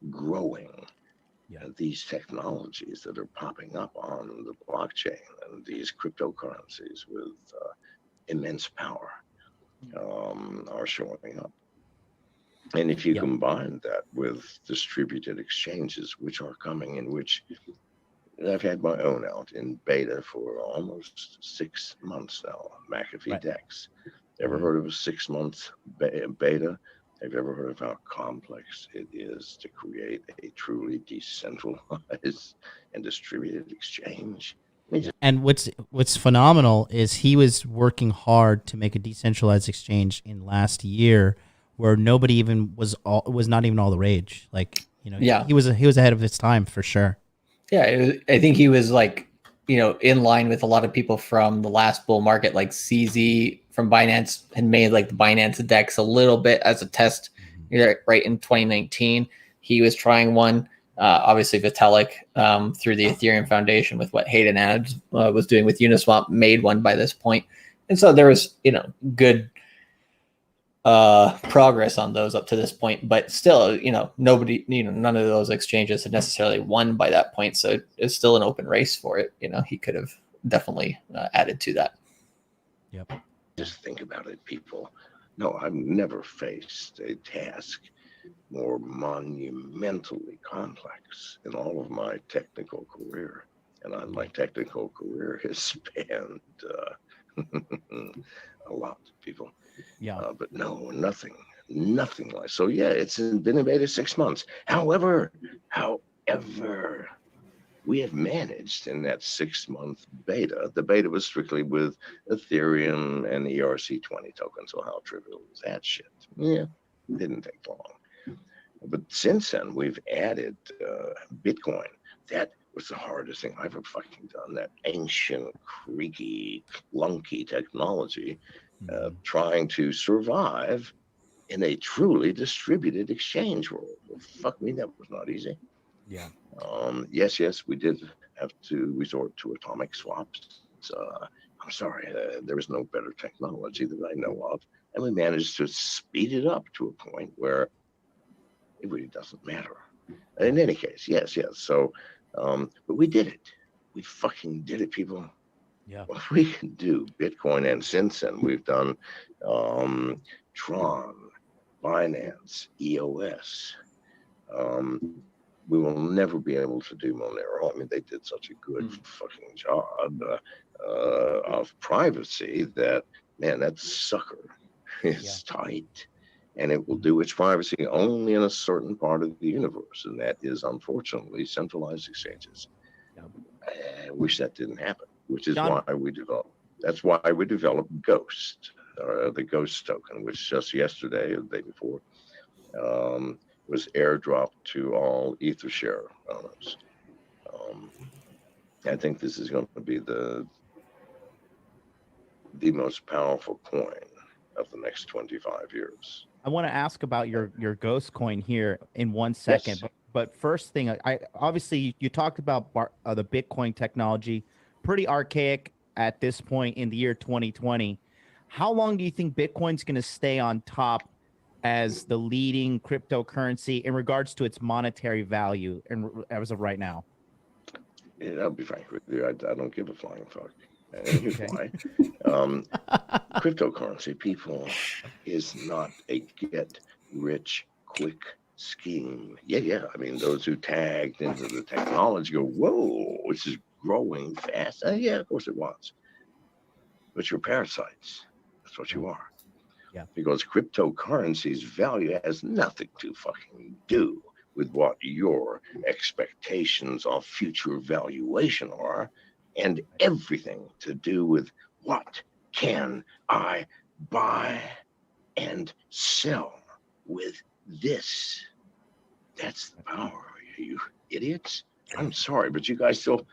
growing these technologies that are popping up on the blockchain and these cryptocurrencies with immense power are showing up. And if you combine that with distributed exchanges, which are coming, in which I've had my own out in beta for almost 6 months now, McAfee DEX. Ever heard of a 6-month beta? Have you ever heard of how complex it is to create a truly decentralized and distributed exchange? And what's phenomenal is he was working hard to make a decentralized exchange in last year, where nobody even was not even all the rage. Like, he was ahead of his time for sure. Yeah, I think he was like, in line with a lot of people from the last bull market, like CZ from Binance had made like the Binance DEX a little bit as a test, right in 2019. He was trying one. Obviously, Vitalik through the Ethereum Foundation with what Hayden Adams was doing with Uniswap made one by this point. And so there was, good progress on those up to this point, but still, nobody, none of those exchanges had necessarily won by that point. So it's still an open race for it. He could have definitely added to that. Yep. Just think about it, people. No, I've never faced a task more monumentally complex in all of my technical career. And my technical career has spanned a lot, people. Yeah. But no, nothing like. So yeah, it's been in beta 6 months. However, we have managed in that 6-month beta. The beta was strictly with Ethereum and ERC20 tokens. So how trivial is that shit? Yeah, didn't take long. But since then, we've added Bitcoin. That was the hardest thing I've ever fucking done. That ancient, creaky, clunky technology, trying to survive in a truly distributed exchange world. Well, fuck me, that was not easy. Yeah. Yes, we did have to resort to atomic swaps. I'm sorry, there is no better technology that I know of. And we managed to speed it up to a point where it really doesn't matter. In any case, yes. So, but we did it. We fucking did it, people. Yeah. What we can do, Bitcoin, and since then we've done Tron, Binance, EOS. We will never be able to do Monero. I mean, they did such a good fucking job of privacy that, man, that sucker is tight. And it will do its privacy only in a certain part of the universe. And that is, unfortunately, centralized exchanges. I wish that didn't happen, which is why we developed. That's why we developed Ghost, the Ghost token, which just yesterday or the day before was airdropped to all EtherShare owners. I think this is going to be the most powerful coin of the next 25 years. I want to ask about your Ghost coin here in 1 second. Yes. But first thing, I obviously you talked about the Bitcoin technology, pretty archaic at this point in the year 2020. How long do you think Bitcoin's going to stay on top as the leading cryptocurrency in regards to its monetary value and as of right now? Yeah, I'll be frank with you. I don't give a flying fuck. And here's why. Cryptocurrency, people, is not a get-rich-quick scheme. Yeah. I mean, those who tagged into the technology go, whoa, this is growing fast. Yeah, of course it was. But you're parasites. That's what you are. Yeah. Because cryptocurrency's value has nothing to fucking do with what your expectations of future valuation are, and everything to do with what can I buy and sell with this. That's the power, you idiots. I'm sorry, but you guys still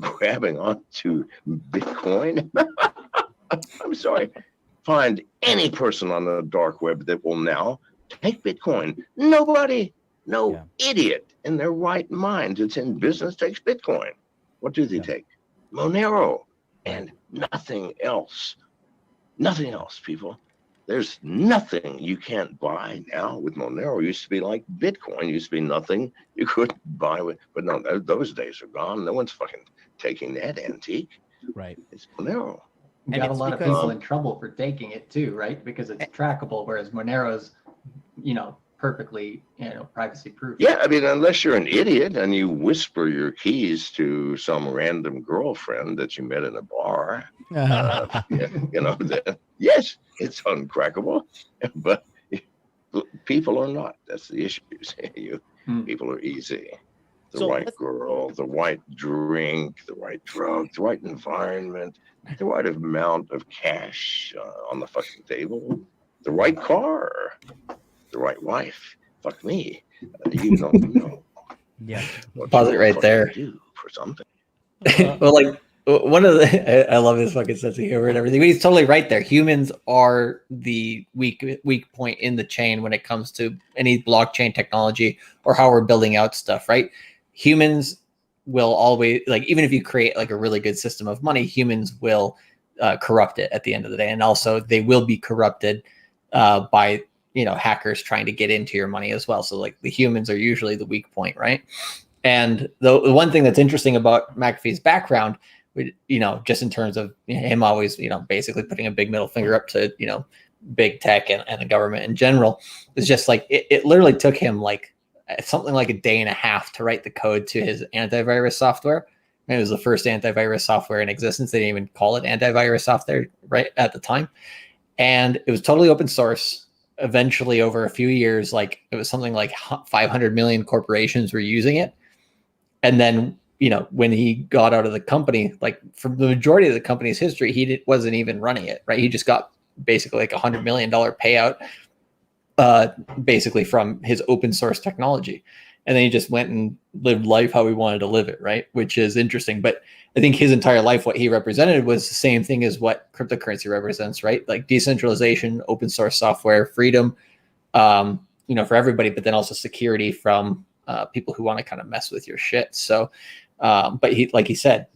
grabbing onto Bitcoin? I'm sorry. Find any person on the dark web that will now take Bitcoin. Nobody, idiot in their right mind that's in business takes Bitcoin. What do they take? Monero and nothing else. Nothing else, people. There's nothing you can't buy now with Monero. It used to be like Bitcoin. It used to be nothing you couldn't buy with. But no, those days are gone. No one's fucking taking that antique. Right. It's Monero. You got a lot of people in trouble for taking it too, right? Because it's trackable, whereas Monero's, perfectly, privacy proof. Yeah, I mean, unless you're an idiot and you whisper your keys to some random girlfriend that you met in a bar, yes, it's uncrackable. But people are not. That's the issue. People are easy. The right girl, the right drink, the right drug, the right environment, the right amount of cash on the fucking table, the right car, the right wife. Fuck me. You don't know. Yeah. Pause it right there. Do for something. Well, like one of the, I love his fucking sense of humor and everything, but he's totally right there. Humans are the weak point in the chain when it comes to any blockchain technology or how we're building out stuff, right? Humans will always, like, even if you create like a really good system of money, humans will corrupt it at the end of the day. And also they will be corrupted by hackers trying to get into your money as well. So like the humans are usually the weak point, right? And the one thing that's interesting about McAfee's background, just in terms of him always, basically putting a big middle finger up to, big tech and the government in general, is just like, it literally took him like something like a day and a half to write the code to his antivirus software. And it was the first antivirus software in existence. They didn't even call it antivirus software right at the time. And it was totally open source. Eventually, over a few years, like it was something like 500 million corporations were using it. And then, when he got out of the company, like for the majority of the company's history, he wasn't even running it, right? He just got basically like $100 million payout, basically from his open source technology. And then he just went and lived life how he wanted to live it, right? Which is interesting. But I think his entire life, what he represented was the same thing as what cryptocurrency represents, right? Like decentralization, open source software, freedom, for everybody, but then also security from people who want to kind of mess with your shit. So, but he, like he said,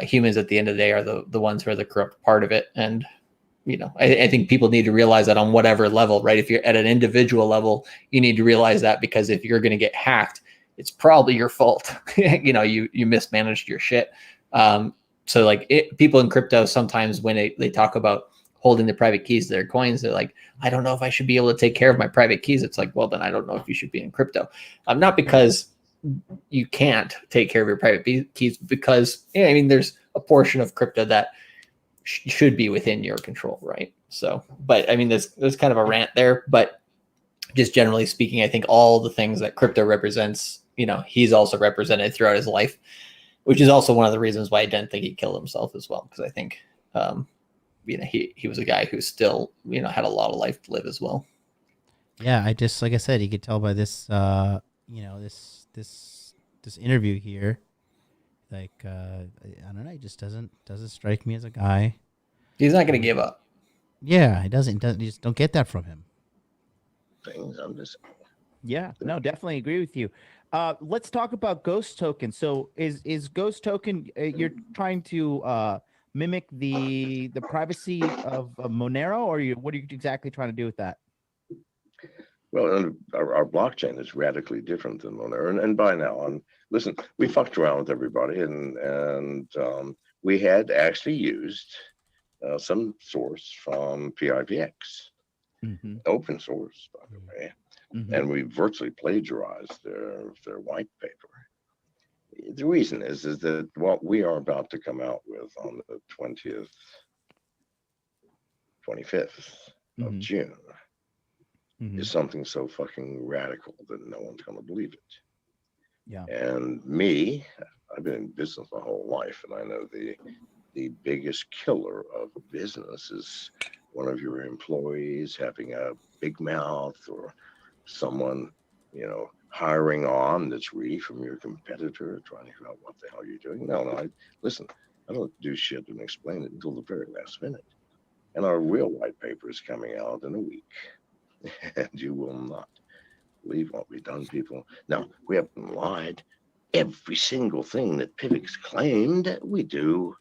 humans at the end of the day are the ones who are the corrupt part of it. And, I think people need to realize that on whatever level, right? If you're at an individual level, you need to realize that, because if you're going to get hacked, it's probably your fault. You mismanaged your shit. So like people in crypto, sometimes when they talk about holding the private keys to their coins, they're like, I don't know if I should be able to take care of my private keys. It's like, well, then I don't know if you should be in crypto. Not because you can't take care of your private keys, because there's a portion of crypto that should be within your control, right? So, but there's kind of a rant there, but just generally speaking, I think all the things that crypto represents, he's also represented throughout his life, which is also one of the reasons why I didn't think he killed himself as well. Because I think, he was a guy who still, had a lot of life to live as well. Yeah. Like I said, you could tell by this, this interview here, like, I don't know. He just doesn't strike me as a guy. He's not going to give up. Yeah. He doesn't, you just don't get that from him. Things I'm just. Yeah, no, definitely agree with you. Let's talk about Ghost Token. So is Ghost Token, you're trying to mimic the privacy of Monero, or what are you exactly trying to do with that? Well, our blockchain is radically different than Monero, and by now, listen, we fucked around with everybody, and we had actually used some source from PIVX, open source, by the way, and we virtually plagiarized their white paper. The reason is that what we are about to come out with on the 25th of June is something so fucking radical that no one's going to believe it. Yeah. And me, I've been in business my whole life, and I know the biggest killer of business is one of your employees having a big mouth, or someone, hiring on that's really from your competitor, trying to figure out what the hell you're doing. No, I don't do shit and explain it until the very last minute. And our real white paper is coming out in a week. And you will not believe what we've done, people. Now, we haven't lied. Every single thing that Pivx claimed, we do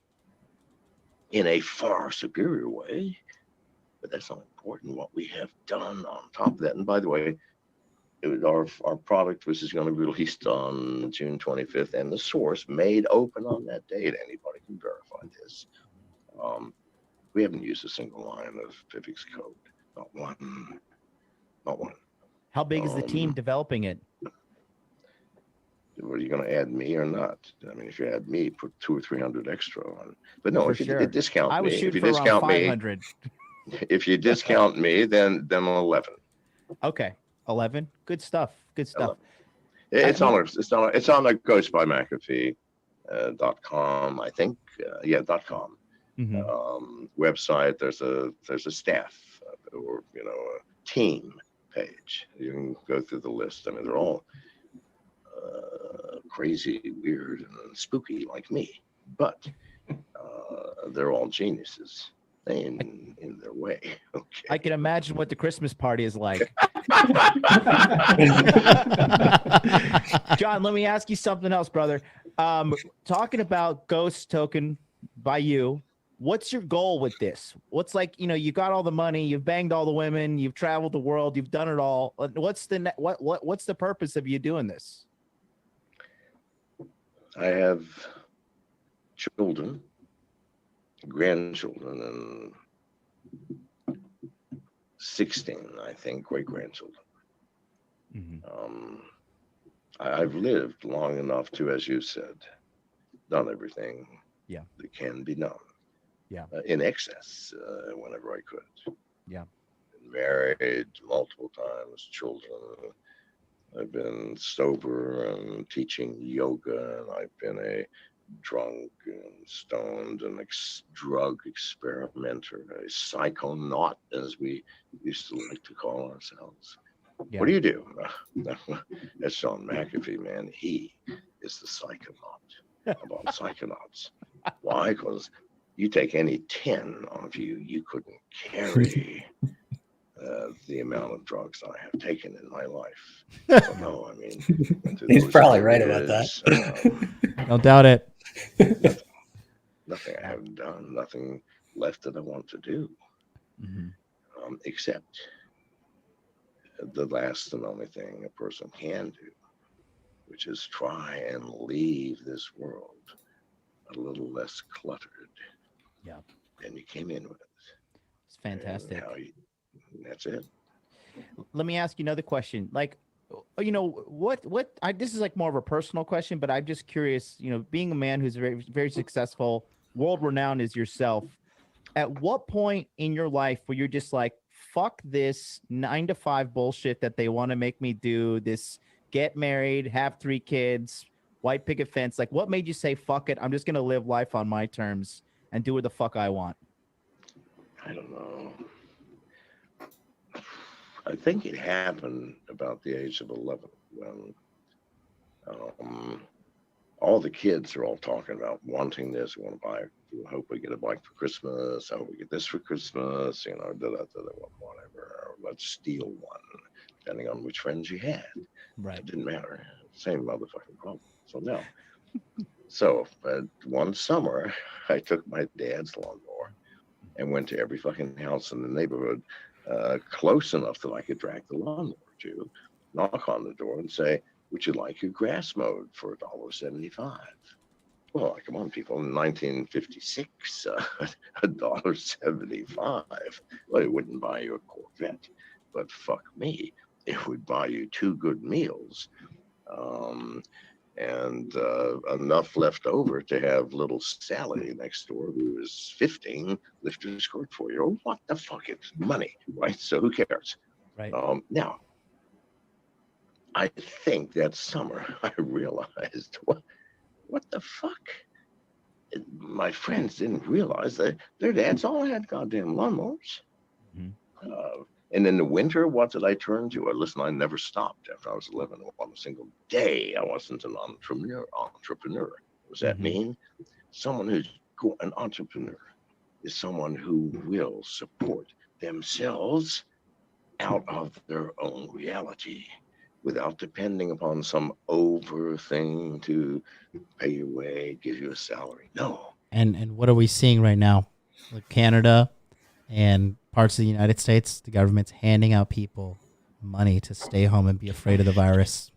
in a far superior way. But that's not important. What we have done on top of that, and by the way, it was our product, which is going to be released on June 25th, and the source made open on that date. Anybody can verify this. We haven't used a single line of Pivx code. Not one. Not one. How big is the team developing it? Are you going to add me or not? If you add me, put 200 or 300 extra on. But no, if you discount me, I would shoot for around 500. If you discount me, then 11. Okay, 11. Good stuff. Good stuff. It's on the Ghost by McAfee.com, I think. .com. Website. There's a staff or a team page. You can go through the list. They're all crazy, weird, and spooky like me, but they're all geniuses in their way. Okay. I can imagine what the Christmas party is like. John, let me ask you something else, brother. Talking about Ghost Token by you, what's your goal with this? What's like, you got all the money, you've banged all the women, you've traveled the world, you've done it all. What's the purpose of you doing this? I have children, grandchildren, and 16, I think, great-grandchildren. I've lived long enough to, as you said, done everything that can be done. In excess, whenever I could. Been married multiple times, children. I've been sober and teaching yoga, and I've been a drunk and stoned and drug experimenter, a psychonaut, as we used to like to call ourselves. What do you do? That's Sean McAfee, man. He is the psychonaut of all psychonauts. Why? Because you take any 10 of you couldn't carry the amount of drugs I have taken in my life. So, no, I mean, he's probably right about that. Don't doubt it. Nothing I haven't done, nothing left that I want to do, except the last and only thing a person can do, which is try and leave this world a little less cluttered than you came in with. It's fantastic. That's it. Let me ask you another question. Like, this is like more of a personal question, but I'm just curious, being a man who's very, very successful, world renowned as yourself, at what point in your life where you're just like, fuck this 9-to-5 bullshit that they want to make me do, this get married, have 3 kids, white picket fence? Like, what made you say, fuck it, I'm just going to live life on my terms and do what the fuck I want? I don't know. I think it happened about the age of 11 when all the kids are all talking about wanting this, want to buy, I hope we get a bike for Christmas, I hope we get this for Christmas, whatever, let's steal one, depending on which friends you had. Right. It didn't matter. Same motherfucking problem. So no. So one summer, I took my dad's lawnmower and went to every fucking house in the neighborhood close enough that I could drag the lawnmower to, knock on the door and say, would you like your grass mowed for $1.75? Well, come on, people, in 1956, $1.75. Well, it wouldn't buy you a Corvette, but fuck me, it would buy you 2 good meals. And enough left over to have little Sally next door, who was 15, lift her skirt for you. Oh, what the fuck? It's money, right? So who cares? Right. Now, I think that summer I realized, what the fuck? My friends didn't realize that their dads all had goddamn lawnmowers. And in the winter, what did I turn to? Listen, I never stopped after I was 11. On a single day, I wasn't an entrepreneur. What does that mean? Someone who's an entrepreneur is someone who will support themselves out of their own reality without depending upon some over thing to pay your way, give you a salary. No. And what are we seeing right now? Like Canada and parts of the United States, the government's handing out people money to stay home and be afraid of the virus.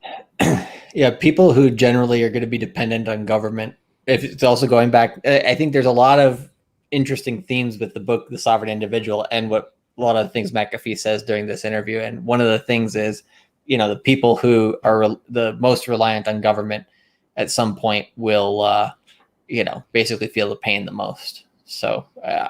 Yeah, people who generally are going to be dependent on government. If it's also going back, I think there's a lot of interesting themes with the book, The Sovereign Individual, and what a lot of the things McAfee says during this interview. And one of the things is, the people who are the most reliant on government at some point will, basically feel the pain the most. So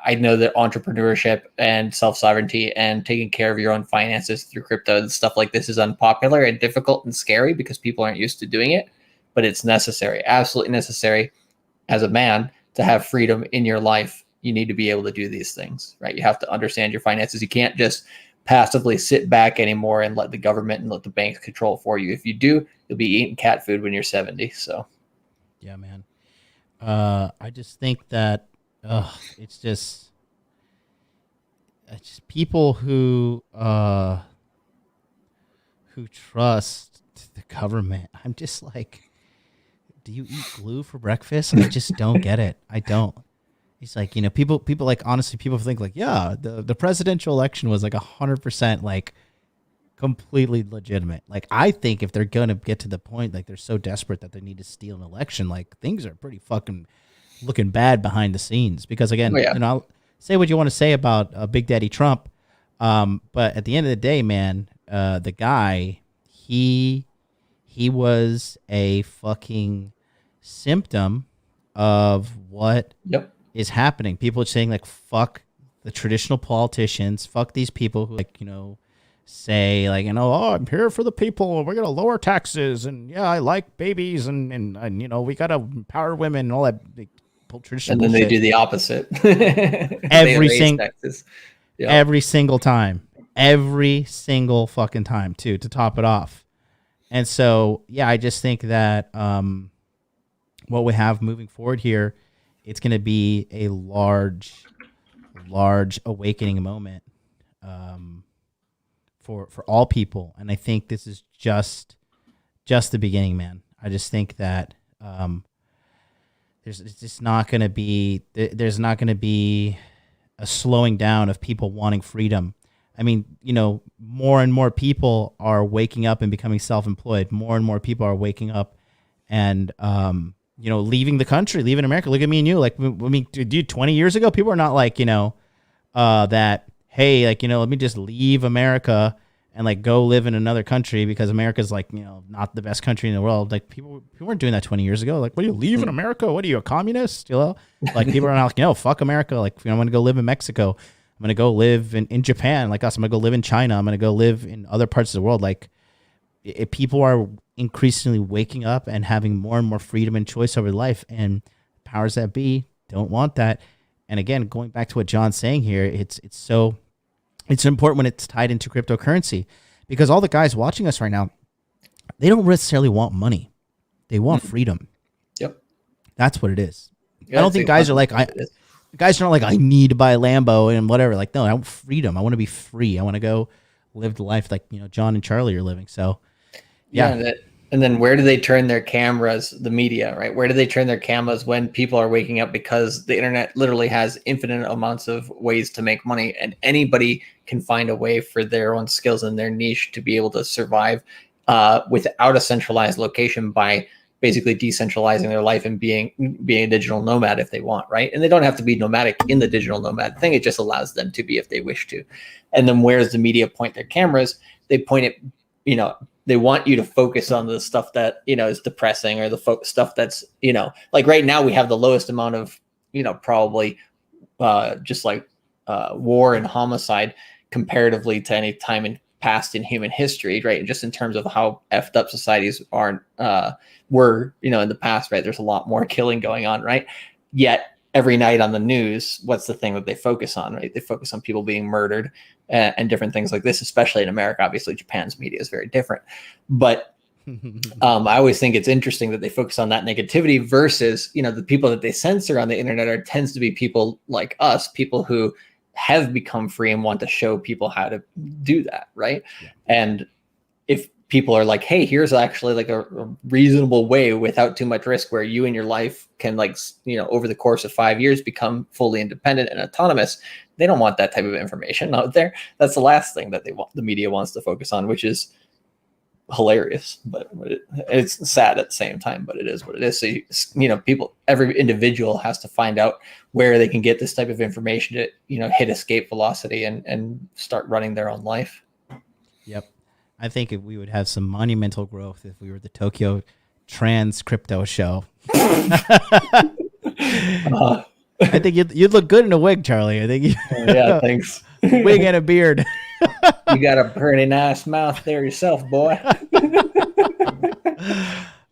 I know that entrepreneurship and self-sovereignty and taking care of your own finances through crypto and stuff like this is unpopular and difficult and scary because people aren't used to doing it, but it's necessary, absolutely necessary as a man to have freedom in your life. You need to be able to do these things, right? You have to understand your finances. You can't just passively sit back anymore and let the government and let the banks control for you. If you do, you'll be eating cat food when you're 70. So, yeah, man. I just think that it's just people who trust the government. I'm just like, do you eat glue for breakfast? I just don't get it. I don't. He's like, people like, honestly, people think like, yeah, the presidential election was like 100% like completely legitimate. Like, I think if they're going to get to the point, like they're so desperate that they need to steal an election, like things are pretty fucking looking bad behind the scenes. Because again, I'll say what you want to say about Big Daddy Trump. But at the end of the day, man, the guy, he was a fucking symptom of what is happening. People are saying like, fuck the traditional politicians, fuck these people who like, say like, oh, I'm here for the people. We're going to lower taxes. And yeah, I like babies and we got to empower women and all that traditional And then bullshit. they do the opposite. Every single time, every single fucking time too, to top it off. And so, yeah, I just think that what we have moving forward here, it's going to be a large awakening moment for all people. And I think this is just the beginning, man. I just think that there's not going to be a slowing down of people wanting freedom. I mean, more and more people are waking up and becoming self-employed. More and more people are waking up and, leaving the country, leaving America. Look at me and you. Like, I mean, dude, 20 years ago, people are not like, that, hey, like, let me just leave America and like go live in another country because America's like, not the best country in the world. Like people weren't doing that 20 years ago. Like, what are you leaving America? What are you, a communist? Like people are not like, fuck America. Like, I'm going to go live in Mexico. I'm going to go live in Japan. Like us, I'm going to go live in China. I'm going to go live in other parts of the world. Like people are increasingly waking up and having more and more freedom and choice over life, and powers that be don't want that. And again, going back to what John's saying here, it's important when it's tied into cryptocurrency, because all the guys watching us right now, they don't necessarily want money. They want freedom. Yep. That's what it is. I don't think guys are like, guys are not like, I need to buy a Lambo and whatever. Like, no, I want freedom. I want to be free. I want to go live the life like, John and Charlie are living. So yeah. And then where do they turn their cameras? The media, right? Where do they turn their cameras when people are waking up? Because the internet literally has infinite amounts of ways to make money, and anybody can find a way for their own skills and their niche to be able to survive without a centralized location by basically decentralizing their life and being a digital nomad if they want, right? And they don't have to be nomadic in the digital nomad thing. It just allows them to be if they wish to. And then where's the media point their cameras? They point it, they want you to focus on the stuff that, is depressing, or the stuff that's, like right now we have the lowest amount of, probably just like war and homicide comparatively to any time in past in human history, right? And just in terms of how effed up societies were, in the past, right? There's a lot more killing going on, right? Yet every night on the news, what's the thing that they focus on, right? They focus on people being murdered and different things like this, especially in America. Obviously, Japan's media is very different. But I always think it's interesting that they focus on that negativity versus, the people that they censor on the internet tends to be people like us, people who have become free and want to show people how to do that, right? Yeah. And if people are like, hey, here's actually like a reasonable way without too much risk where you and your life can over the course of 5 years become fully independent and autonomous, they don't want that type of information out there. That's the last thing that the media wants to focus on, which is hilarious, but it's sad at the same time, but it is what it is. So, every individual has to find out where they can get this type of information to, hit escape velocity and start running their own life. Yep. I think we would have some monumental growth if we were the Tokyo Trans Crypto Show. I think you'd look good in a wig, Charlie. I think. Yeah, thanks. Wig and a beard. You got a pretty nice mouth there yourself, boy.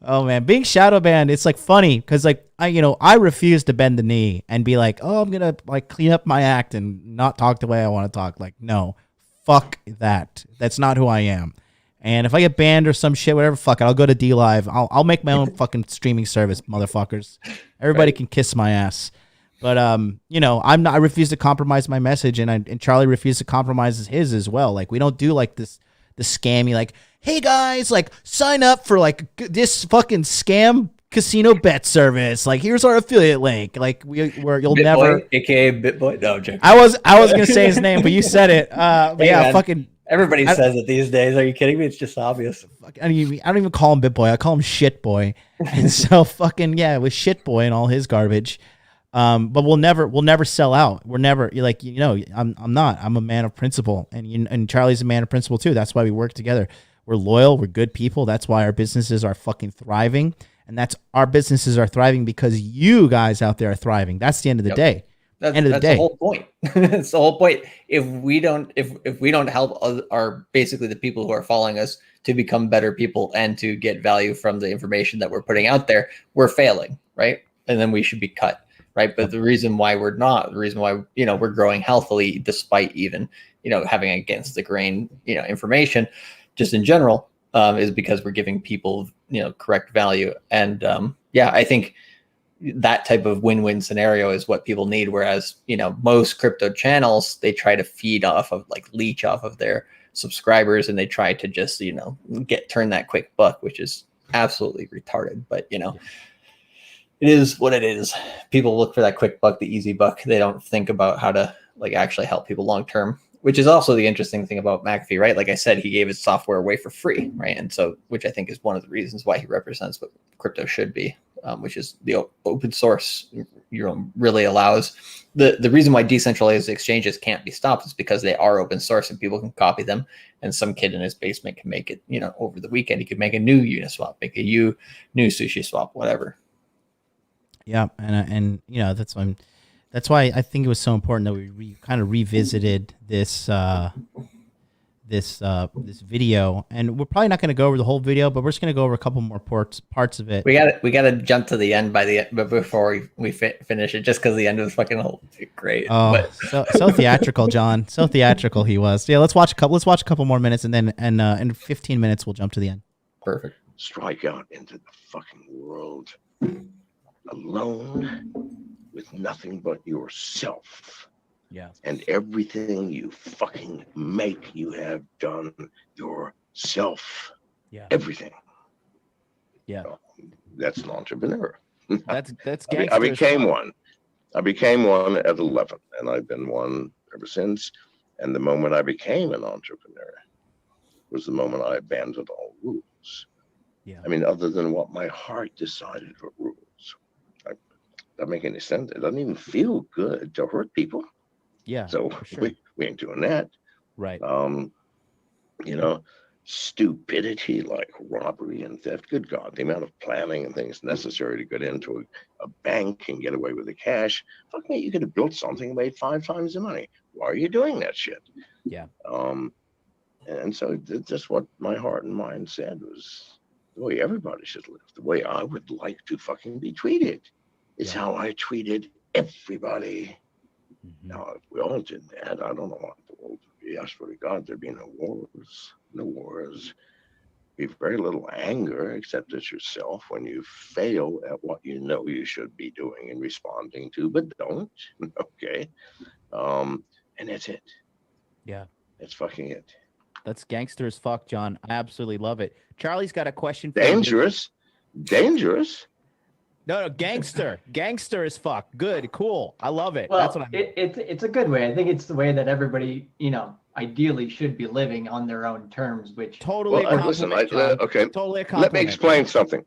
Oh man, being shadow banned, it's like funny because I refuse to bend the knee and be like, oh, I'm gonna like clean up my act and not talk the way I want to talk. Like, no, fuck that. That's not who I am. And if I get banned or some shit, whatever, fuck it. I'll go to D Live. I'll make my own fucking streaming service, motherfuckers. Everybody can kiss my ass. But I refuse to compromise my message, and Charlie refused to compromise his as well. Like, we don't do like the scammy, like, hey guys, like sign up for like this fucking scam casino bet service. Like, here's our affiliate link. Like, you'll BitBoy, never. aka BitBoy. No, I'm joking. I was gonna say his name, but you said it. But Hey, yeah, man. fucking. Everybody says it these days. Are you kidding me? It's just obvious. I don't even call him BitBoy. I call him Shitboy. And so fucking yeah, with Shitboy and all his garbage. But we'll never sell out. We're never like, I'm not. I'm a man of principle, and Charlie's a man of principle too. That's why we work together. We're loyal. We're good people. That's why our businesses are fucking thriving, and our businesses are thriving because you guys out there are thriving. That's the end of the day. That's End of the day. the whole point. That's the whole point. If we don't help our basically the people who are following us to become better people and to get value from the information that we're putting out there, we're failing, right? And then we should be cut, right? But the reason why we're not, the reason why we're growing healthily despite even having against the grain information, just in general, is because we're giving people correct value. And I think that type of win-win scenario is what people need. Whereas, most crypto channels, they try to feed off of leech off of their subscribers, and they try to just, turn that quick buck, which is absolutely retarded. But, it is what it is. People look for that quick buck, the easy buck. They don't think about how to actually help people long-term, which is also the interesting thing about McAfee, right? Like I said, he gave his software away for free, right? And so, which I think is one of the reasons why he represents what crypto should be, which is the open source, really allows the reason why decentralized exchanges can't be stopped is because they are open source and people can copy them. And some kid in his basement can make it, over the weekend, he could make a new Uniswap, make a new Sushi Swap, whatever. Yeah. And that's why I think it was so important that we kind of revisited this video, and we're probably not going to go over the whole video, but we're just going to go over a couple more parts of it. We got to jump to the end but before we finish it, just because the end was fucking great. Oh, so theatrical, John. So theatrical he was. Yeah, let's watch a couple more minutes, and then in 15 minutes we'll jump to the end. Perfect. Strike out into the fucking world alone with nothing but yourself. Yeah. And everything you fucking make, you have done yourself. Yeah. Everything. Yeah. That's an entrepreneur. That's I became one. I became one at 11, and I've been one ever since. And the moment I became an entrepreneur was the moment I abandoned all rules. Yeah. I mean, other than what my heart decided were rules. Doesn't make any sense. It doesn't even feel good to hurt people. Yeah. So sure. we ain't doing that. Right. Stupidity like robbery and theft. Good God, the amount of planning and things necessary to get into a bank and get away with the cash. Fuck me, you could have built something and made 5 times the money. Why are you doing that shit? Yeah. And so just what my heart and mind said was the way everybody should live, the way I would like to fucking be treated. It's how I treated everybody. Mm-hmm. Now, if we all did that, I don't know what the world would be. I swear to God, there'd be no wars. No wars. Be very little anger, except at yourself when you fail at what you know you should be doing and responding to, but don't. Okay. And that's it. Yeah. That's fucking it. That's gangster as fuck, John. I absolutely love it. Charlie's got a question for Dangerous. you. Dangerous. No, gangster. Gangster as fuck. Good, cool. I love it. Well, that's what I mean. It's a good way. I think it's the way that everybody, ideally should be living on their own terms, which Totally Well, listen, okay. Totally a compliment. Let me explain something.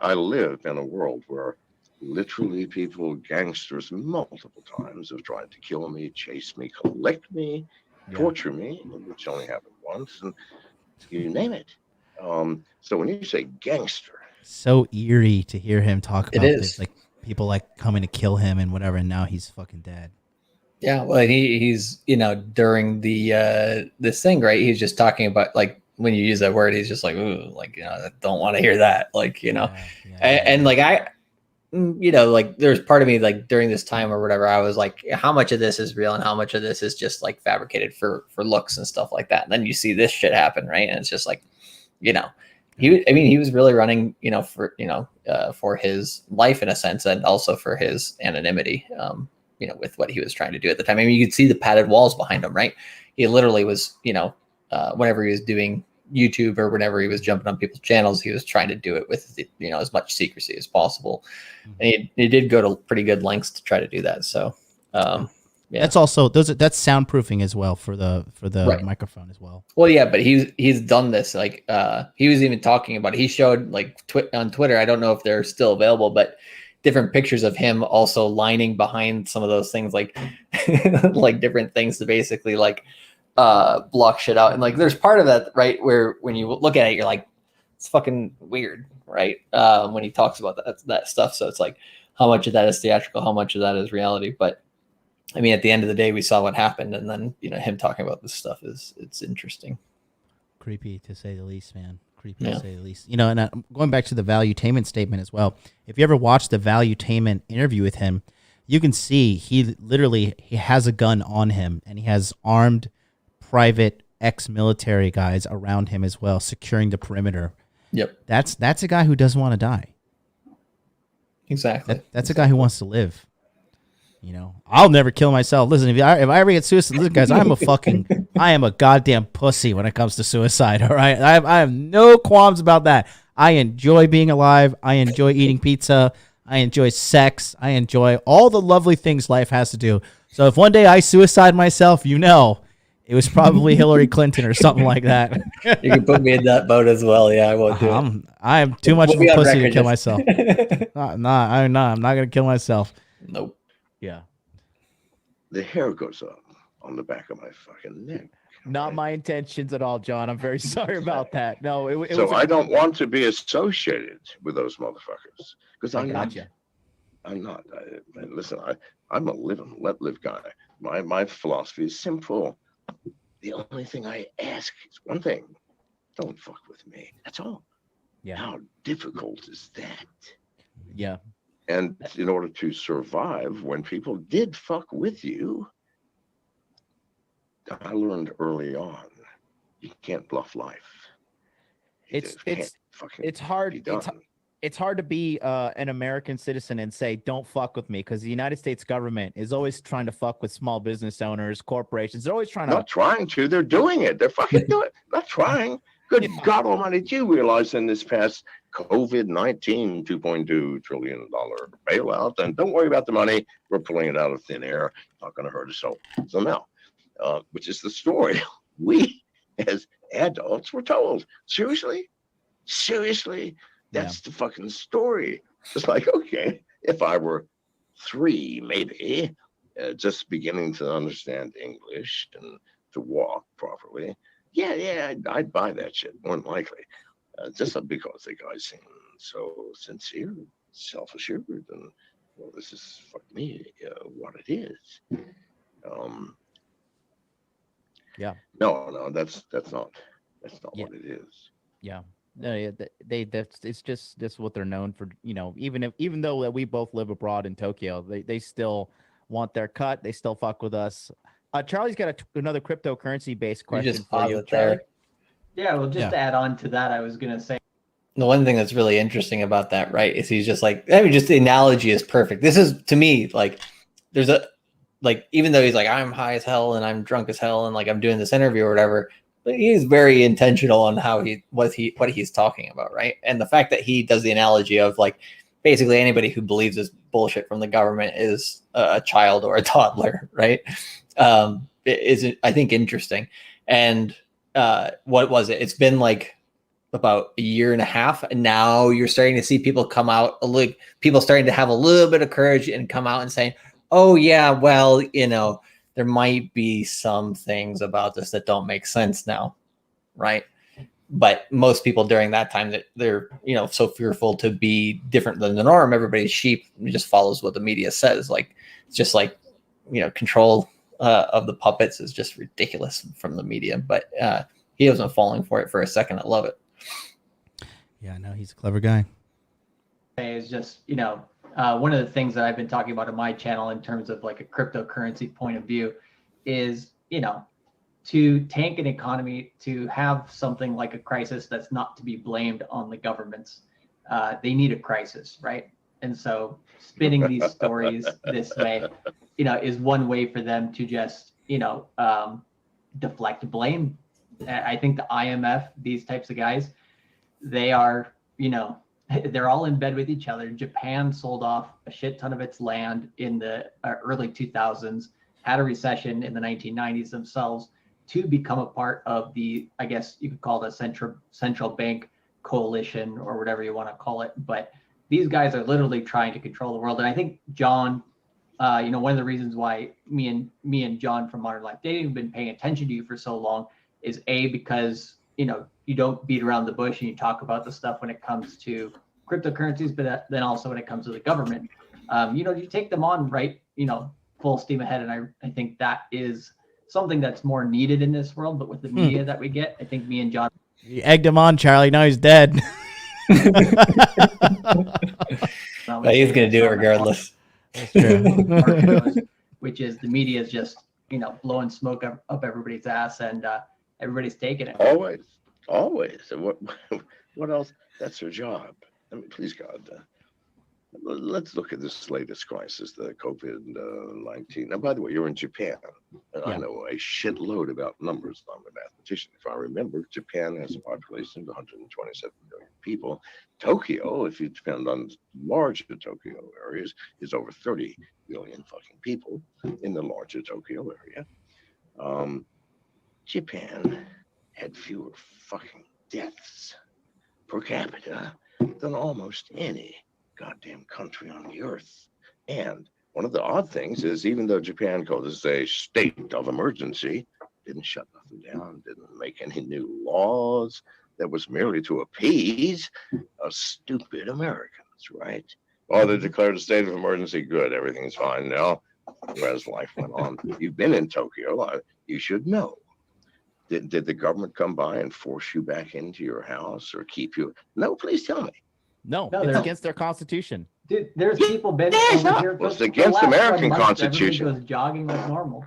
I live in a world where literally people, gangsters, multiple times have tried to kill me, chase me, collect me, torture me, which only happened once, and you name it. So when you say gangster, so eerie to hear him talk about It is. this, like people coming to kill him and whatever, and now he's fucking dead. Yeah, well, he's during the this thing, right? He's just talking about when you use that word, he's just like, ooh, I don't want to hear that, and there's part of me during this time or whatever, I was like, how much of this is real and how much of this is just fabricated for looks and stuff like that. And then you see this shit happen, right? And it's just he was really running, for his life in a sense, and also for his anonymity, with what he was trying to do at the time. I mean, you could see the padded walls behind him, right? He literally was, whenever he was doing YouTube or whenever he was jumping on people's channels, he was trying to do it with, you know, as much secrecy as possible. And he did go to pretty good lengths to try to do that. So, yeah. That's also that's soundproofing as well for the Right. microphone as well. Well, yeah, but he's done this. Like, he was even talking about it. He showed like on Twitter. I don't know if they're still available, but different pictures of him also lining behind some of those things, like like different things to basically like block shit out. And like, there's part of that, right, where when you look at it, you're like, it's fucking weird, right? When he talks about that stuff. So it's like, how much of that is theatrical, how much of that is reality? But I mean, at the end of the day, we saw what happened, and then, you know, him talking about this stuff it's interesting. Creepy to say the least, man. Creepy to say the least. You know, and going back to the valuetainment statement as well. If you ever watch the valuetainment interview with him, you can see he has a gun on him, and he has armed private ex-military guys around him as well, securing the perimeter. Yep. That's a guy who doesn't want to die. Exactly. That's a guy who wants to live. You know, I'll never kill myself. Listen, if I ever get suicide, listen, guys, I am a goddamn pussy when it comes to suicide. All right, I have no qualms about that. I enjoy being alive. I enjoy eating pizza. I enjoy sex. I enjoy all the lovely things life has to do. So if one day I suicide myself, you know, it was probably Hillary Clinton or something like that. You can put me in that boat as well. Yeah, I won't do it. I am too much of a pussy to kill myself. I'm not going to kill myself. Nope. Yeah. The hair goes up on the back of my fucking neck. Not my intentions at all, John. I'm very sorry about that. No, I don't want to be associated with those motherfuckers because I'm not. Gotcha. I'm not. Listen, I'm a let live guy. My philosophy is simple. The only thing I ask is one thing: don't fuck with me. That's all. Yeah. How difficult is that? Yeah. And in order to survive, when people did fuck with you, I learned early on, you can't bluff life. It's hard. It's hard to be an American citizen and say, don't fuck with me, because the United States government is always trying to fuck with small business owners, corporations. They're always trying to. Not trying to. They're doing it. They're fucking doing it. Not trying. Good God Almighty, do you realize in this past COVID-19 $2.2 trillion bailout, and don't worry about the money, we're pulling it out of thin air, not going to hurt us. So now, which is the story we as adults were told. Seriously, that's the fucking story. It's like, okay, if I were 3, maybe, just beginning to understand English and to walk properly, yeah, I'd buy that shit, more than likely. Just because the guy seemed so sincere, self-assured, and well, this is fuck me, what it is. Yeah. No, that's not what it is. Yeah. No, it's just what they're known for. You know, even though we both live abroad in Tokyo, they still want their cut. They still fuck with us. Charlie's got another cryptocurrency based question for you, Charlie. Yeah, well, just to add on to that, I was gonna say the one thing that's really interesting about that, right, is he's just like, I mean, just the analogy is perfect. This is, to me, like, there's a, like, even though he's like, I'm high as hell and I'm drunk as hell and like I'm doing this interview or whatever, but he's very intentional on how what he's talking about, right? And the fact that he does the analogy of like, basically anybody who believes this bullshit from the government is a child or a toddler, right? Is, I think, interesting. And what was it? It's been like about a year and a half, and now you're starting to see people come out, people starting to have a little bit of courage and come out and saying, oh yeah, well, you know, there might be some things about this that don't make sense now, right? But most people during that time, that they're, you know, so fearful to be different than the norm. Everybody's sheep, just follows what the media says. Like, it's just like, you know, control of the puppets is just ridiculous from the media. But he wasn't falling for it for a second. I love it. Yeah, no, he's a clever guy. Is just, you know, one of the things that I've been talking about on my channel in terms of like a cryptocurrency point of view is, you know, to tank an economy, to have something like a crisis that's not to be blamed on the governments. They need a crisis, right? And so spinning these stories this way, you know, is one way for them to just, you know, deflect blame I think the IMF, these types of guys, they are, they're all in bed with each other. Japan sold off a shit ton of its land in the early 2000s, had a recession in the 1990s themselves to become a part of the, I guess you could call it a central bank coalition or whatever you want to call it. But these guys are literally trying to control the world. And I think John, one of the reasons why me and John from Modern Life Dating have been paying attention to you for so long is because you don't beat around the bush and you talk about the stuff when it comes to cryptocurrencies, but then also when it comes to the government, you take them on, right, full steam ahead. And I think that is something that's more needed in this world. But with the media that we get, I think me and John. You egged him on, Charlie. Now he's dead. But he's going to do it regardless. That's true. Which is the media is just, blowing smoke up everybody's ass, and everybody's taking it. Always. And what else? That's their job. I mean, please God. Let's look at this latest crisis, the COVID-19. Now, by the way, you're in Japan, and I know a shitload about numbers. I'm a mathematician. If I remember, Japan has a population of 127 million people. Tokyo, if you depend on larger Tokyo areas, is over 30 million fucking people in the larger Tokyo area. Japan had fewer fucking deaths per capita than almost any goddamn country on the earth. And one of the odd things is, even though Japan called this a state of emergency, didn't shut nothing down, didn't make any new laws. That was merely to appease stupid Americans, right? Oh, they declared a state of emergency. Good, everything's fine now. As life went on, you've been in Tokyo. You should know. Did the government come by and force you back into your house or keep you? No, please tell me. No, it's against their constitution. Dude, there's people been over here. Well, it's against the American Constitution. Everybody goes jogging like normal.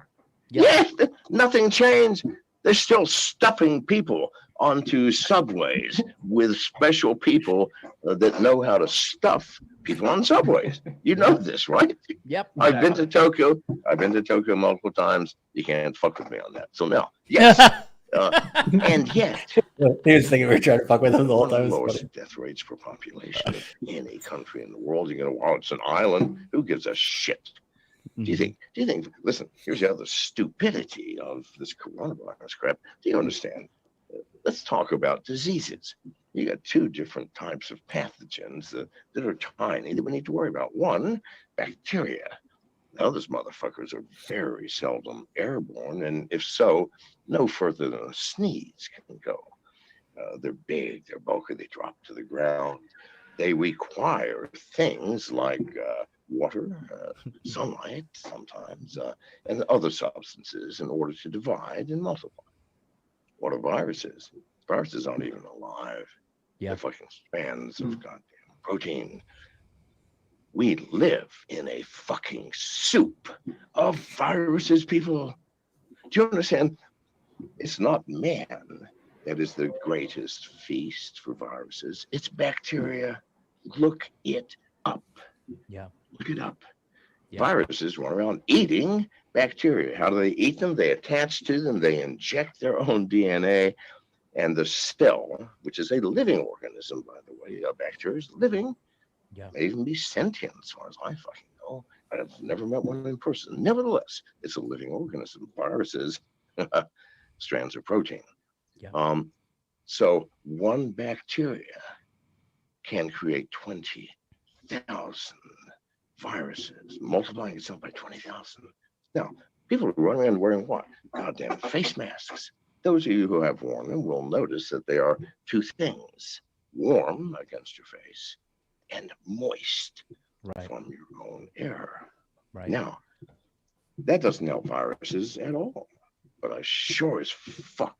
Yes, nothing changed. They're still stuffing people onto subways with special people that know how to stuff people on subways. You know this, right? Yep. I've been to Tokyo. I've been to Tokyo multiple times. You can't fuck with me on that. So now, yes. And yet, he was thinking we were trying to fuck with him the whole time. Lowest death rates per population of any country in the world. You're gonna, well, it's an island. Who gives a shit? Do you think? Listen, here's the other stupidity of this coronavirus crap. Do you understand? Let's talk about diseases. You got two different types of pathogens that are tiny that we need to worry about. One, bacteria. Now, those motherfuckers are very seldom airborne, and if so, no further than a sneeze can go. They're big, they're bulky, they drop to the ground. They require things like water, sunlight sometimes, and other substances in order to divide and multiply. What are viruses? Viruses aren't even alive. Yeah. They're fucking strands of goddamn protein. We live in a fucking soup of viruses, people. Do you understand? It's not man that is the greatest feast for viruses. It's bacteria. Look it up. Yeah. Look it up. Yeah. Viruses run around eating bacteria. How do they eat them? They attach to them. They inject their own DNA. And the cell, which is a living organism, by the way, bacteria is living. Yeah. May even be sentient, as far as I fucking know. I've never met one in person. Nevertheless, it's a living organism. Viruses, strands of protein. Yeah. So one bacteria can create 20,000 viruses, multiplying itself by 20,000. Now, people are running around wearing what? Goddamn face masks. Those of you who have worn them will notice that they are two things: warm against your face and moist from your own air. Right. Now, that doesn't help viruses at all, but I sure as fuck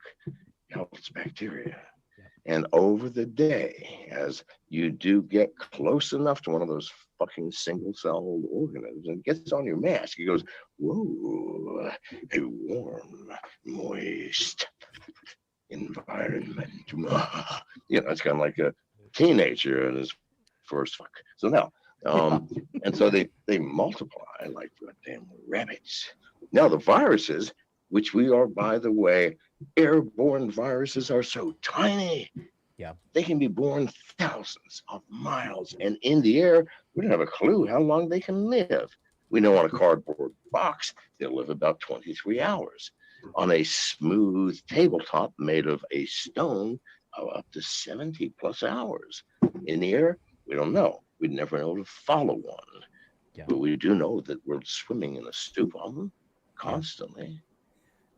helps bacteria. And over the day, as you do get close enough to one of those fucking single-celled organisms and gets on your mask, it goes, whoa, a warm, moist environment. You know, it's kind of like a teenager in his first fuck. So now, and so they multiply like goddamn rabbits. Now the viruses, which we are, by the way, airborne viruses are so tiny. Yeah. They can be born thousands of miles, and in the air, we don't have a clue how long they can live. We know on a cardboard box, they'll live about 23 hours. On a smooth tabletop made of a stone, up to 70 plus hours. In the air, we don't know. We'd never know to follow one. Yeah. But we do know that we're swimming in a stew of them constantly.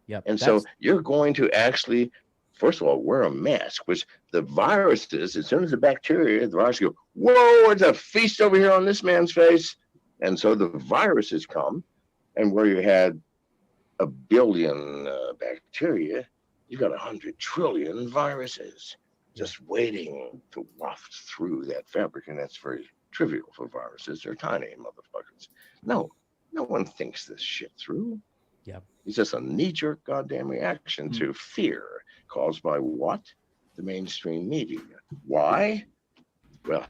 Yep. And so you're going to actually, first of all, wear a mask, which the viruses, as soon as the bacteria, the virus go, whoa, it's a feast over here on this man's face. And so the viruses come, and where you had a billion bacteria, you got 100 trillion viruses just waiting to waft through that fabric. And that's very trivial for viruses. They're tiny motherfuckers. No one thinks this shit through. Yep. It's just a knee-jerk goddamn reaction to fear caused by what? The mainstream media. Why? Well,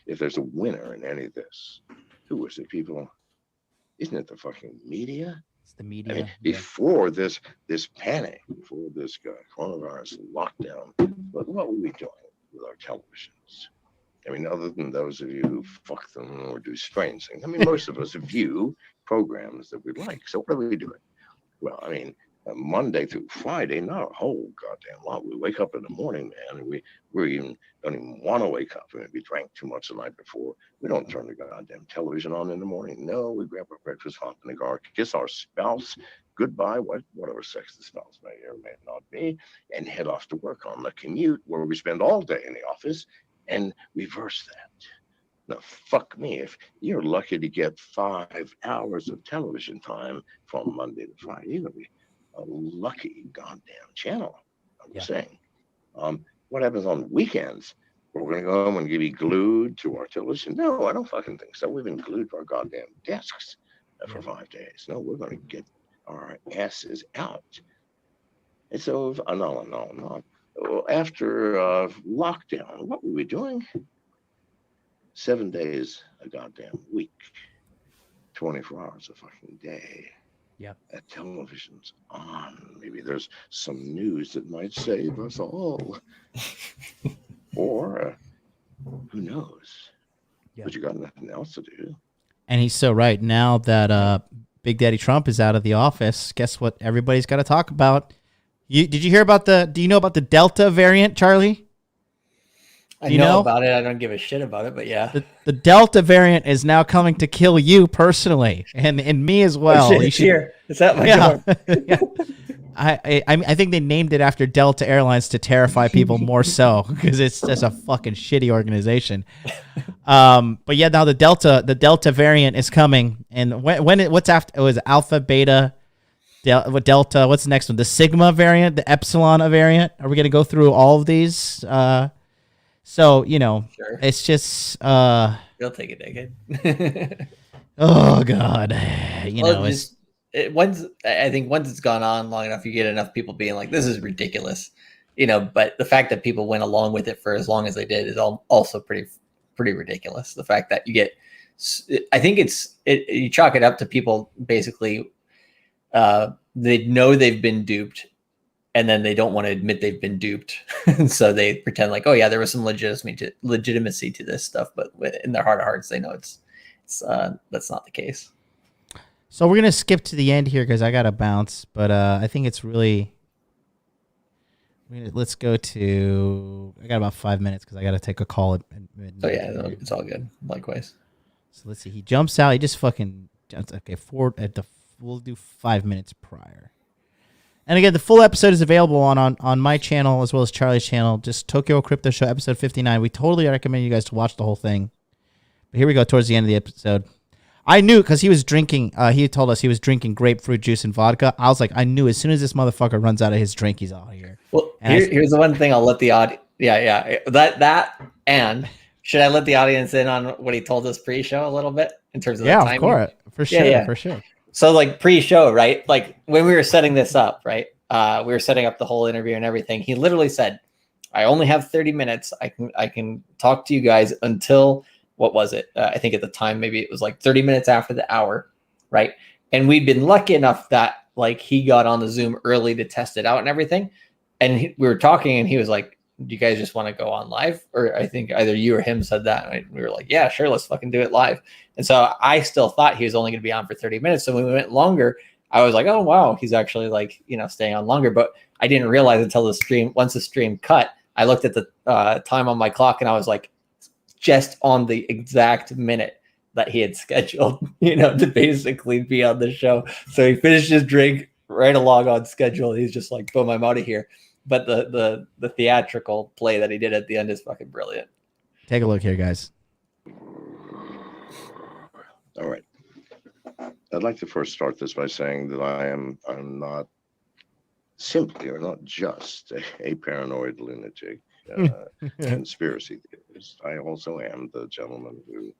if there's a winner in any of this, who is it, people? Isn't it the fucking media? It's the media. I mean, before this panic, before this coronavirus lockdown, what were we doing with our televisions? I mean, other than those of you who fuck them or do strange things, I mean, most of us view programs that we like. So what are we doing? Well, I mean, Monday through Friday, not a whole goddamn lot. We wake up in the morning, man, and we don't even want to wake up. I mean, we drank too much the night before. We don't turn the goddamn television on in the morning. No, we grab our breakfast, hop in the car, kiss our spouse goodbye, whatever sex the spouse may or may not be, and head off to work on the commute where we spend all day in the office and reverse that. Now, fuck me, if you're lucky to get 5 hours of television time from Monday to Friday, you're going to be a lucky goddamn channel. I'm just saying. What happens on weekends? We're going to go home and be glued to our television? No, I don't fucking think so. We've been glued to our goddamn desks for 5 days. No, we're going to get our asses out. And so, no. After lockdown, what were we doing? 7 days a goddamn week, 24 hours a fucking day. Yep. That television's on. Maybe there's some news that might save us all. Or who knows? Yep. But you got nothing else to do. And he's so right. Now that Big Daddy Trump is out of the office, guess what everybody's got to talk about? Did you hear about do you know about the Delta variant, Charlie? I know about it. I don't give a shit about it, but yeah. The Delta variant is now coming to kill you personally and me as well. Oh, shit, here. It's at my door. Yeah. I think they named it after Delta Airlines to terrify people more so because it's just a fucking shitty organization. But yeah, now the Delta variant is coming, and what's after? It was Alpha, Beta, Delta. What's the next one? The Sigma variant, the Epsilon variant. Are we gonna go through all of these? So, sure. It's just... It'll take a decade. Oh, God. I think once it's gone on long enough, you get enough people being like, this is ridiculous. But the fact that people went along with it for as long as they did is also pretty ridiculous. The fact that you get... I think you chalk it up to people basically... they know they've been duped, and then they don't want to admit they've been duped. And so they pretend like, oh yeah, there was some legitimacy to this stuff, but in their heart of hearts, they know it's that's not the case. So we're going to skip to the end here because I got to bounce, but I think it's really, let's go to, I got about 5 minutes because I got to take a call at midnight. Oh yeah, no, it's all good. Likewise. So let's see. He jumps out. He just fucking jumps. Okay. We'll do 5 minutes prior. And again, the full episode is available on my channel as well as Charlie's channel. Just Tokyo Crypto Show episode 59. We totally recommend you guys to watch the whole thing. But here we go towards the end of the episode. I knew because he was drinking. He told us he was drinking grapefruit juice and vodka. I was like, I knew as soon as this motherfucker runs out of his drink, he's out of here. Well, here's the one thing I'll let the audience. Yeah. That and should I let the audience in on what he told us pre-show a little bit in terms of the timing? Of course, for sure, for sure. So like pre-show, right? Like when we were setting this up, right? We were setting up the whole interview and everything. He literally said, I only have 30 minutes. I can talk to you guys until, what was it? I think at the time, maybe it was like 30 minutes after the hour, right? And we'd been lucky enough that like he got on the Zoom early to test it out and everything. And we were talking and he was like, do you guys just want to go on live? Or I think either you or him said that. And we were like, yeah, sure. Let's fucking do it live. And so I still thought he was only going to be on for 30 minutes. So when we went longer, I was like, oh, wow, he's actually like, staying on longer. But I didn't realize until once the stream cut, I looked at the time on my clock and I was like, just on the exact minute that he had scheduled, to basically be on the show. So he finished his drink right along on schedule. He's just like, boom, I'm out of here. But the theatrical play that he did at the end is fucking brilliant. Take a look here, guys. All right. I'd like to first start this by saying that I'm not simply or not just a paranoid lunatic conspiracy theorist. I also am the gentleman who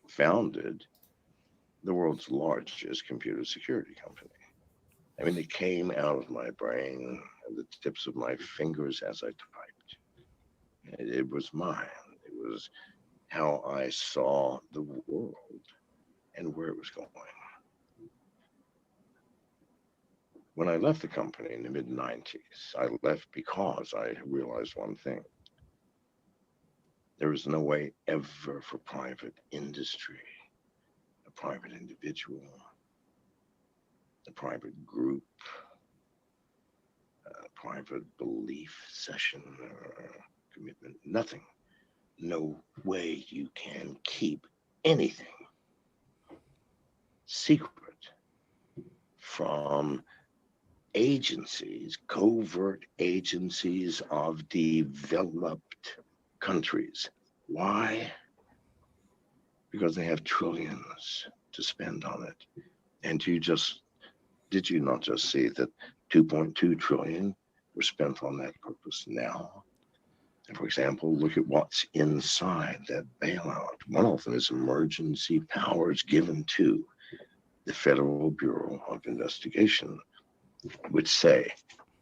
founded the world's largest computer security company. I mean, it came out of my brain and the tips of my fingers as I typed. It was mine. It was how I saw the world and where it was going. When I left the company in the mid-90s, I left because I realized one thing. There is no way ever for private industry, a private individual, a private group, a private belief session or commitment, nothing. No way you can keep anything secret from agencies, covert agencies of developed countries. Why? Because they have trillions to spend on it. And did you not just see that 2.2 trillion were spent on that purpose now? And for example, look at what's inside that bailout. One of them is emergency powers given to the Federal Bureau of Investigation, which say,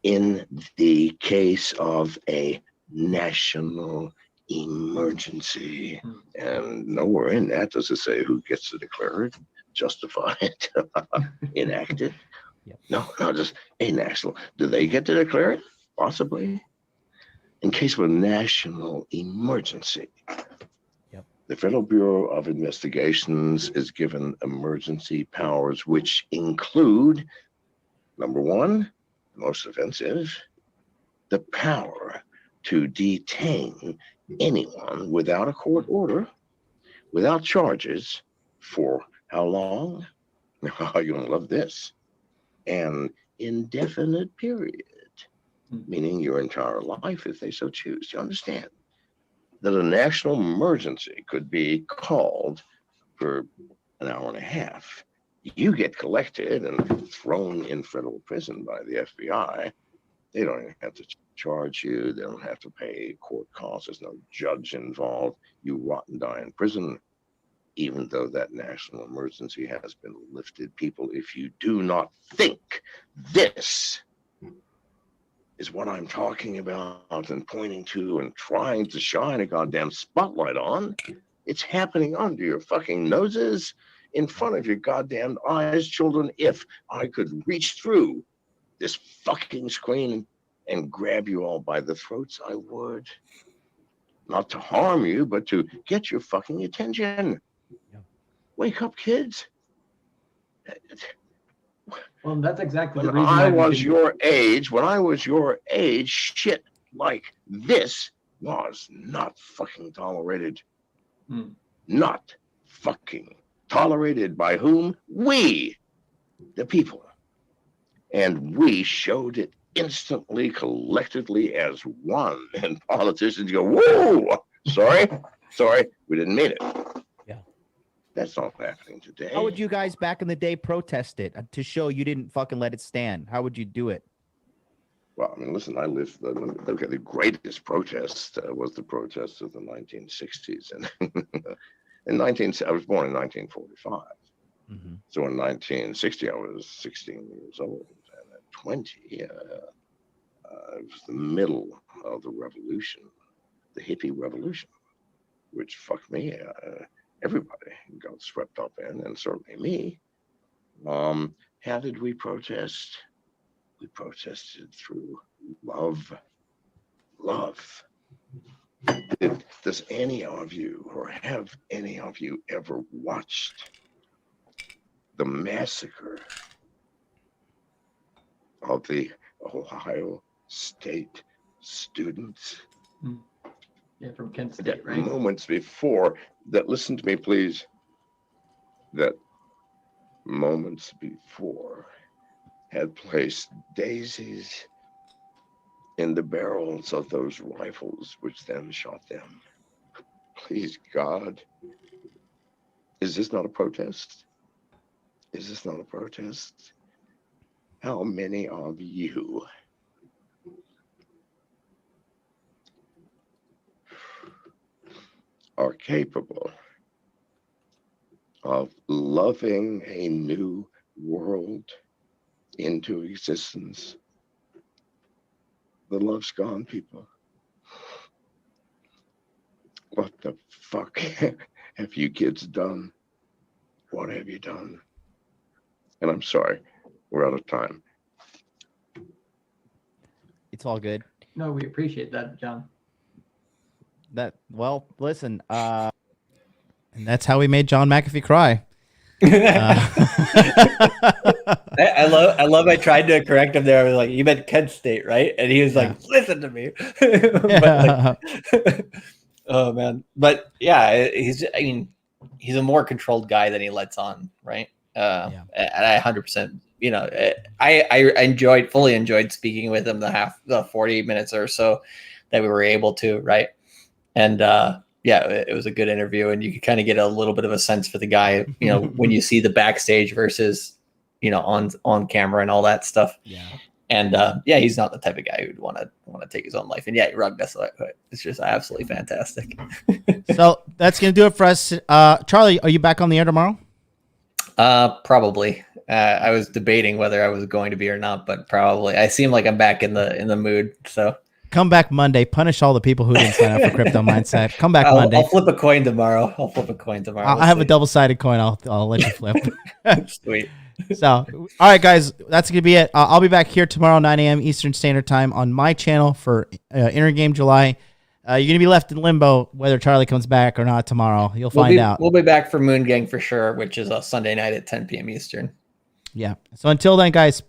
in the case of a national emergency, and nowhere in that does it say who gets to declare it, justify it, enact it. Yep. No, just a national. Do they get to declare it? Possibly. In case of a national emergency, yep, the Federal Bureau of Investigations is given emergency powers, which include, number one, the most offensive, the power to detain anyone without a court order, without charges, for how long? You're going to love this. An indefinite period, meaning your entire life if they so choose. You understand that a national emergency could be called for an hour and a half. You get collected and thrown in federal prison by the FBI. They don't even have to charge you. They don't have to pay court costs. There's no judge involved. You rot and die in prison, even though that national emergency has been lifted. People, if you do not think this is what I'm talking about and pointing to and trying to shine a goddamn spotlight on, it's happening under your fucking noses, in front of your goddamn eyes, children. If I could reach through this fucking screen and grab you all by the throats, I would. Not to harm you, but to get your fucking attention. Yeah. Wake up, kids. Well, that's exactly the When reason I was your age, shit like this was not fucking tolerated. Not fucking tolerated. By whom? We, the people. And we showed it instantly, collectively as one. And politicians go, whoa, sorry, we didn't mean it. Yeah. That's not happening today. How would you guys back in the day protest it to show you didn't fucking let it stand? How would you do it? Well, I mean, listen, the greatest protest was the protest of the 1960s. And I was born in 1945. Mm-hmm. So in 1960, I was 16 years old. And at 20, it was the middle of the revolution, the hippie revolution, which fucked me. Everybody got swept up in, and certainly me. How did we protest? We protested through love. Love. Does any of you, or have any of you ever watched the massacre of the Ohio State students? Yeah, from Kent State, That right? moments before that, listen to me, please. That moments before had placed daisies in the barrels of those rifles, which then shot them. Please, God, is this not a protest? Is this not a protest? How many of you are capable of loving a new world into existence? The love's gone, people. What the fuck have you kids done? What have you done? And I'm sorry, we're out of time. It's all good. No, we appreciate that, John. Well, listen, and that's how we made John McAfee cry. I love. I tried to correct him there. I was like, "You meant Kent State, right?" And he was like, "Listen to me." But oh man, but yeah, he's. I mean, he's a more controlled guy than he lets on, right? And I 100%. You know, I fully enjoyed speaking with him the 40 minutes or so that we were able to, right? And yeah, it was a good interview, and you could kind of get a little bit of a sense for the guy, you know, when you see the backstage versus, you know, on camera and all that stuff. Yeah. And yeah, he's not the type of guy who'd want to take his own life. And yeah, he rugged us. It's just absolutely fantastic. So that's gonna do it for us. Charlie, are you back on the air tomorrow? Probably. I was debating whether I was going to be or not, but probably. I seem like I'm back in the mood. So come back Monday. Punish all the people who didn't sign up for Crypto Mindset. Come back Monday. I'll flip a coin tomorrow. I have a double-sided coin. I'll let you flip. Sweet. So, all right, guys, that's gonna be it. I'll be back here tomorrow, 9 a.m. Eastern Standard Time on my channel for Inner Game July. You're gonna be left in limbo whether Charlie comes back or not tomorrow. You'll find out. We'll be back for Moon Gang for sure, which is a Sunday night at 10 p.m. Eastern. Yeah. So until then, guys,